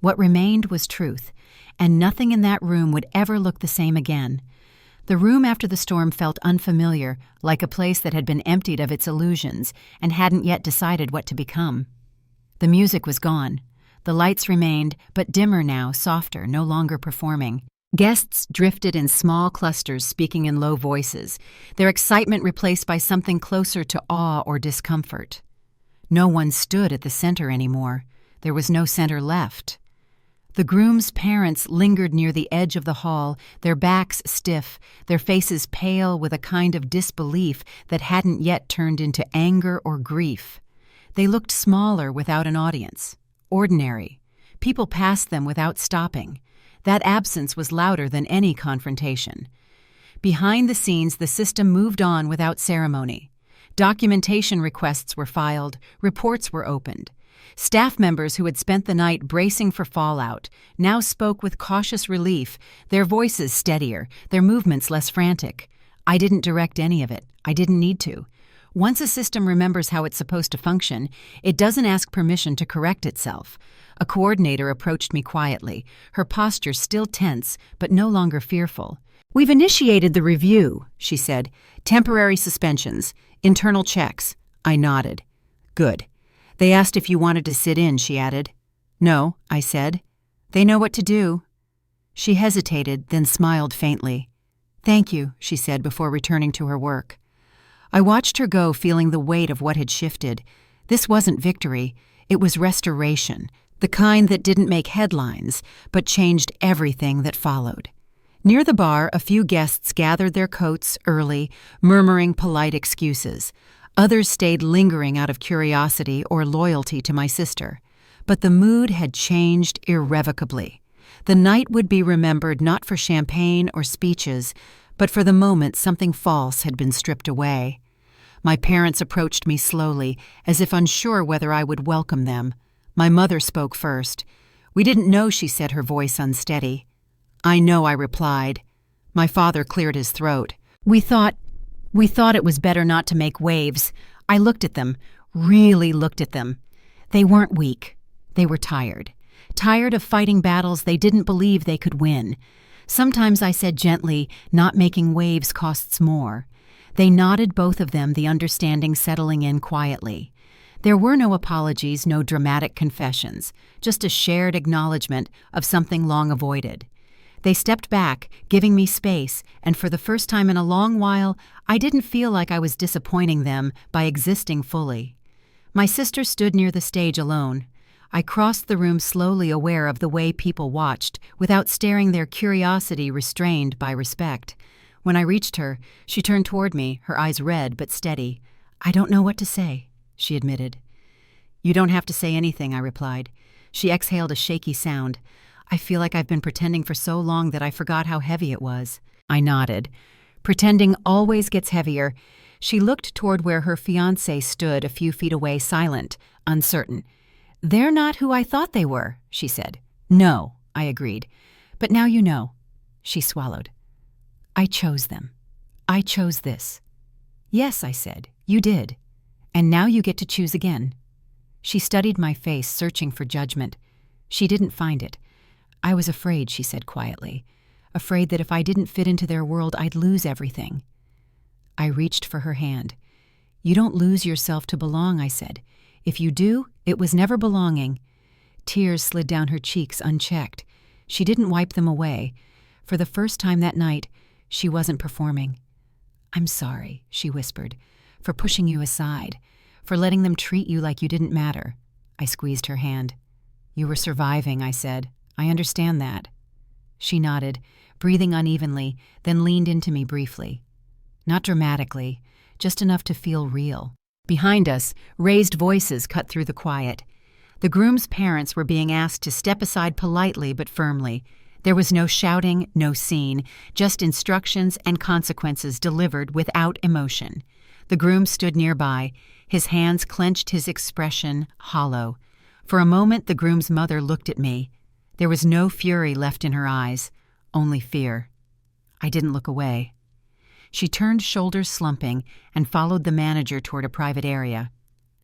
What remained was truth, and nothing in that room would ever look the same again. The room after the storm felt unfamiliar, like a place that had been emptied of its illusions and hadn't yet decided what to become. The music was gone. The lights remained, but dimmer now, softer, no longer performing. Guests drifted in small clusters, speaking in low voices, their excitement replaced by something closer to awe or discomfort. No one stood at the center anymore. There was no center left. The groom's parents lingered near the edge of the hall, their backs stiff, their faces pale with a kind of disbelief that hadn't yet turned into anger or grief. They looked smaller without an audience, ordinary. People passed them without stopping. That absence was louder than any confrontation. Behind the scenes, the system moved on without ceremony. Documentation requests were filed, reports were opened. Staff members who had spent the night bracing for fallout now spoke with cautious relief, their voices steadier, their movements less frantic. I didn't direct any of it. I didn't need to. Once a system remembers how it's supposed to function, it doesn't ask permission to correct itself. A coordinator approached me quietly, her posture still tense, but no longer fearful. "We've initiated the review," she said. "Temporary suspensions, internal checks." I nodded. "Good. They asked if you wanted to sit in," she added. "No," I said. "They know what to do." She hesitated, then smiled faintly. "Thank you," she said before returning to her work. I watched her go, feeling the weight of what had shifted. This wasn't victory, it was restoration, the kind that didn't make headlines, but changed everything that followed. Near the bar, a few guests gathered their coats early, murmuring polite excuses. Others stayed lingering out of curiosity or loyalty to my sister. But the mood had changed irrevocably. The night would be remembered not for champagne or speeches, but for the moment something false had been stripped away. My parents approached me slowly, as if unsure whether I would welcome them. My mother spoke first. "We didn't know," she said, her voice unsteady. "I know," I replied. My father cleared his throat. We thought it was better not to make waves." I looked at them, really looked at them. They weren't weak. They were tired. Tired of fighting battles they didn't believe they could win. Sometimes I said gently, "Not making waves costs more." They nodded, both of them, the understanding settling in quietly. There were no apologies, no dramatic confessions, just a shared acknowledgement of something long avoided. They stepped back, giving me space, and for the first time in a long while, I didn't feel like I was disappointing them by existing fully. My sister stood near the stage alone. I crossed the room slowly, aware of the way people watched, without staring, their curiosity restrained by respect. When I reached her, she turned toward me, her eyes red but steady. "I don't know what to say," she admitted. "You don't have to say anything," I replied. She exhaled a shaky sound. "I feel like I've been pretending for so long that I forgot how heavy it was." I nodded. Pretending always gets heavier. She looked toward where her fiancé stood a few feet away, silent, uncertain. "They're not who I thought they were," she said. "No," I agreed. "But now you know." She swallowed. "I chose them. I chose this." "Yes," I said, "you did. And now you get to choose again." She studied my face, searching for judgment. She didn't find it. "I was afraid," she said quietly. "Afraid that if I didn't fit into their world, I'd lose everything." I reached for her hand. "You don't lose yourself to belong," I said. "If you do, it was never belonging." Tears slid down her cheeks unchecked. She didn't wipe them away. For the first time that night, she wasn't performing. "I'm sorry," she whispered, "for pushing you aside, for letting them treat you like you didn't matter." I squeezed her hand. "You were surviving," I said. "I understand that." She nodded, breathing unevenly, then leaned into me briefly. Not dramatically, just enough to feel real. Behind us, raised voices cut through the quiet. The groom's parents were being asked to step aside politely but firmly. There was no shouting, no scene, just instructions and consequences delivered without emotion. The groom stood nearby, his hands clenched, his expression hollow. For a moment, the groom's mother looked at me. There was no fury left in her eyes, only fear. I didn't look away. She turned, shoulders slumping, and followed the manager toward a private area.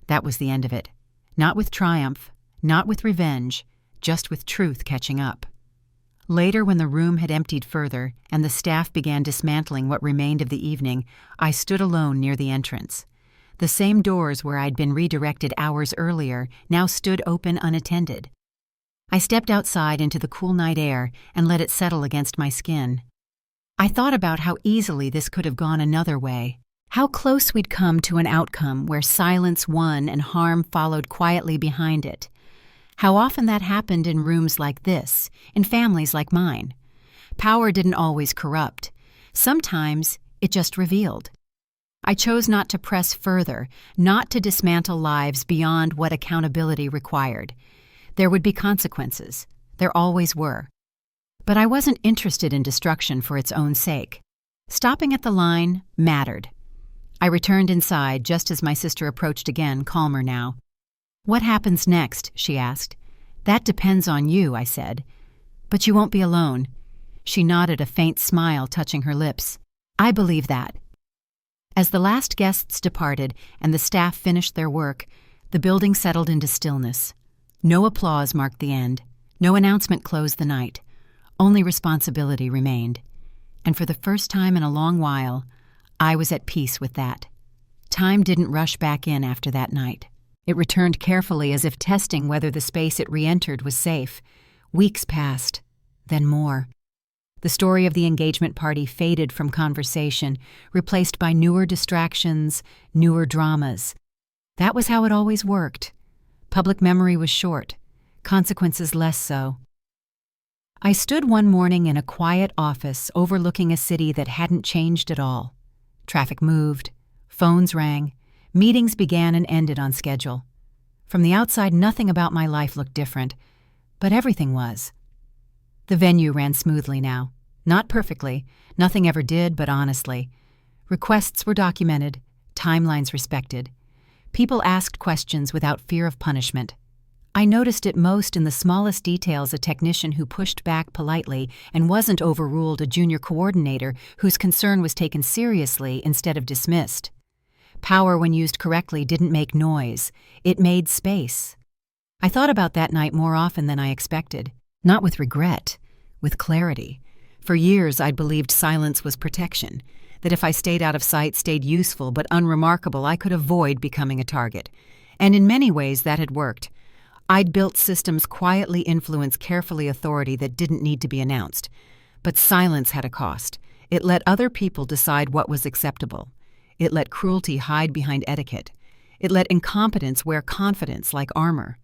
That was the end of it. Not with triumph, not with revenge, just with truth catching up. Later, when the room had emptied further and the staff began dismantling what remained of the evening, I stood alone near the entrance. The same doors where I'd been redirected hours earlier now stood open unattended. I stepped outside into the cool night air and let it settle against my skin. I thought about how easily this could have gone another way, how close we'd come to an outcome where silence won and harm followed quietly behind it. How often that happened in rooms like this, in families like mine. Power didn't always corrupt. Sometimes it just revealed. I chose not to press further, not to dismantle lives beyond what accountability required. There would be consequences. There always were. But I wasn't interested in destruction for its own sake. Stopping at the line mattered. I returned inside just as my sister approached again, calmer now. "What happens next?" she asked. "That depends on you," I said. "But you won't be alone." She nodded, a faint smile touching her lips. "I believe that." As the last guests departed and the staff finished their work, the building settled into stillness. No applause marked the end. No announcement closed the night. Only responsibility remained. And for the first time in a long while, I was at peace with that. Time didn't rush back in after that night. It returned carefully, as if testing whether the space it re-entered was safe. Weeks passed, then more. The story of the engagement party faded from conversation, replaced by newer distractions, newer dramas. That was how it always worked. Public memory was short, consequences less so. I stood one morning in a quiet office overlooking a city that hadn't changed at all. Traffic moved, phones rang, meetings began and ended on schedule. From the outside, nothing about my life looked different, but everything was. The venue ran smoothly now. Not perfectly, nothing ever did, but honestly. Requests were documented, timelines respected. People asked questions without fear of punishment. I noticed it most in the smallest details: a technician who pushed back politely and wasn't overruled, a junior coordinator whose concern was taken seriously instead of dismissed. Power, when used correctly, didn't make noise. It made space. I thought about that night more often than I expected. Not with regret, with clarity. For years I'd believed silence was protection, that if I stayed out of sight, stayed useful but unremarkable, I could avoid becoming a target. And in many ways that had worked. I'd built systems quietly influence carefully authority that didn't need to be announced. But silence had a cost. It let other people decide what was acceptable. It let cruelty hide behind etiquette. It let incompetence wear confidence like armor.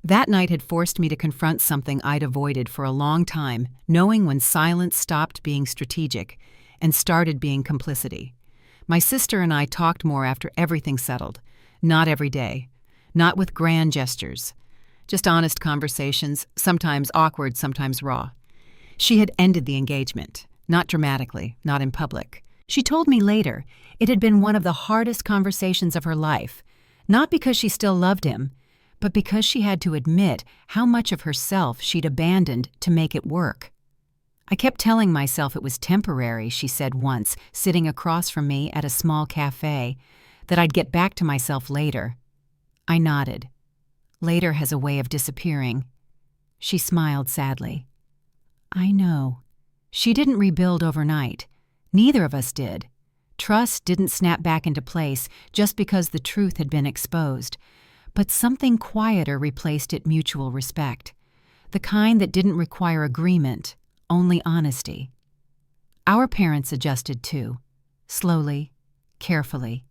That night had forced me to confront something I'd avoided for a long time, knowing when silence stopped being strategic and started being complicity. My sister and I talked more after everything settled. Not every day. Not with grand gestures. Just honest conversations, sometimes awkward, sometimes raw. She had ended the engagement. Not dramatically, not in public. She told me later it had been one of the hardest conversations of her life, not because she still loved him, but because she had to admit how much of herself she'd abandoned to make it work. I kept telling myself it was temporary, she said once, sitting across from me at a small cafe, that I'd get back to myself later. I nodded. Later has a way of disappearing. She smiled sadly. I know. She didn't rebuild overnight. Neither of us did. Trust didn't snap back into place just because the truth had been exposed. But something quieter replaced it: mutual respect. The kind that didn't require agreement, only honesty. Our parents adjusted too. Slowly, carefully.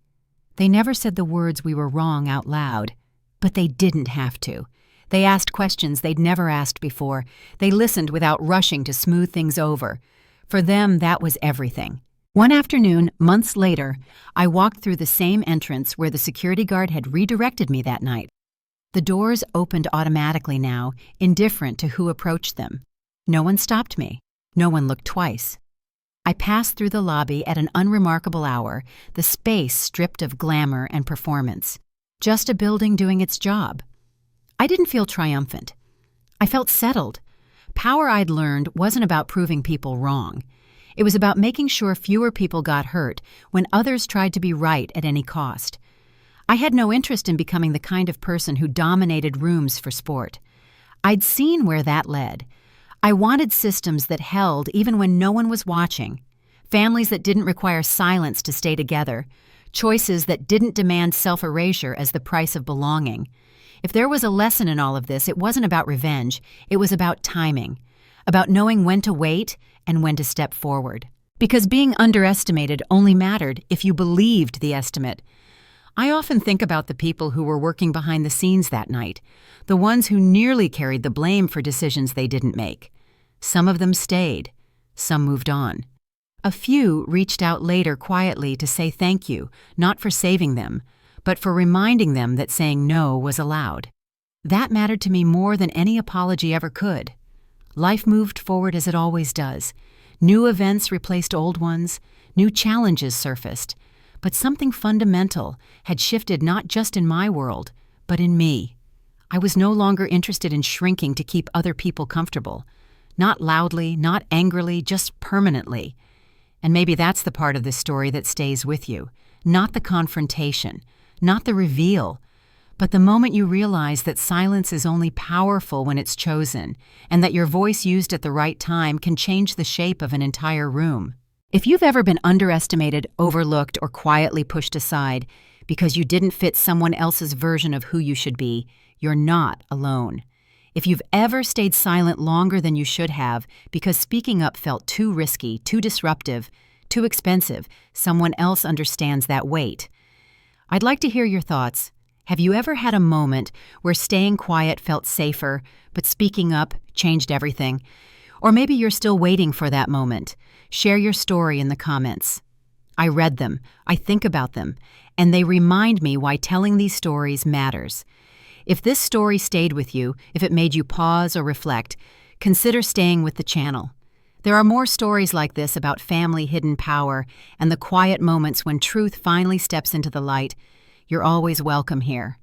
They never said the words "we were wrong" out loud, but they didn't have to. They asked questions they'd never asked before. They listened without rushing to smooth things over. For them, that was everything. One afternoon, months later, I walked through the same entrance where the security guard had redirected me that night. The doors opened automatically now, indifferent to who approached them. No one stopped me. No one looked twice. I passed through the lobby at an unremarkable hour, the space stripped of glamour and performance. Just a building doing its job. I didn't feel triumphant. I felt settled. Power, I'd learned, wasn't about proving people wrong. It was about making sure fewer people got hurt when others tried to be right at any cost. I had no interest in becoming the kind of person who dominated rooms for sport. I'd seen where that led. I wanted systems that held even when no one was watching, families that didn't require silence to stay together, choices that didn't demand self-erasure as the price of belonging. If there was a lesson in all of this, it wasn't about revenge. It was about timing, about knowing when to wait and when to step forward. Because being underestimated only mattered if you believed the estimate. I often think about the people who were working behind the scenes that night, the ones who nearly carried the blame for decisions they didn't make. Some of them stayed. Some moved on. A few reached out later quietly to say thank you, not for saving them, but for reminding them that saying no was allowed. That mattered to me more than any apology ever could. Life moved forward as it always does. New events replaced old ones, new challenges surfaced, but something fundamental had shifted not just in my world, but in me. I was no longer interested in shrinking to keep other people comfortable. Not loudly, not angrily, just permanently. And maybe that's the part of this story that stays with you. Not the confrontation, not the reveal, but the moment you realize that silence is only powerful when it's chosen, and that your voice used at the right time can change the shape of an entire room. If you've ever been underestimated, overlooked, or quietly pushed aside because you didn't fit someone else's version of who you should be, you're not alone. If you've ever stayed silent longer than you should have because speaking up felt too risky, too disruptive, too expensive, someone else understands that weight. I'd like to hear your thoughts. Have you ever had a moment where staying quiet felt safer, but speaking up changed everything? Or maybe you're still waiting for that moment. Share your story in the comments. I read them, I think about them, and they remind me why telling these stories matters. If this story stayed with you, if it made you pause or reflect, consider staying with the channel. There are more stories like this about family hidden power and the quiet moments when truth finally steps into the light. You're always welcome here.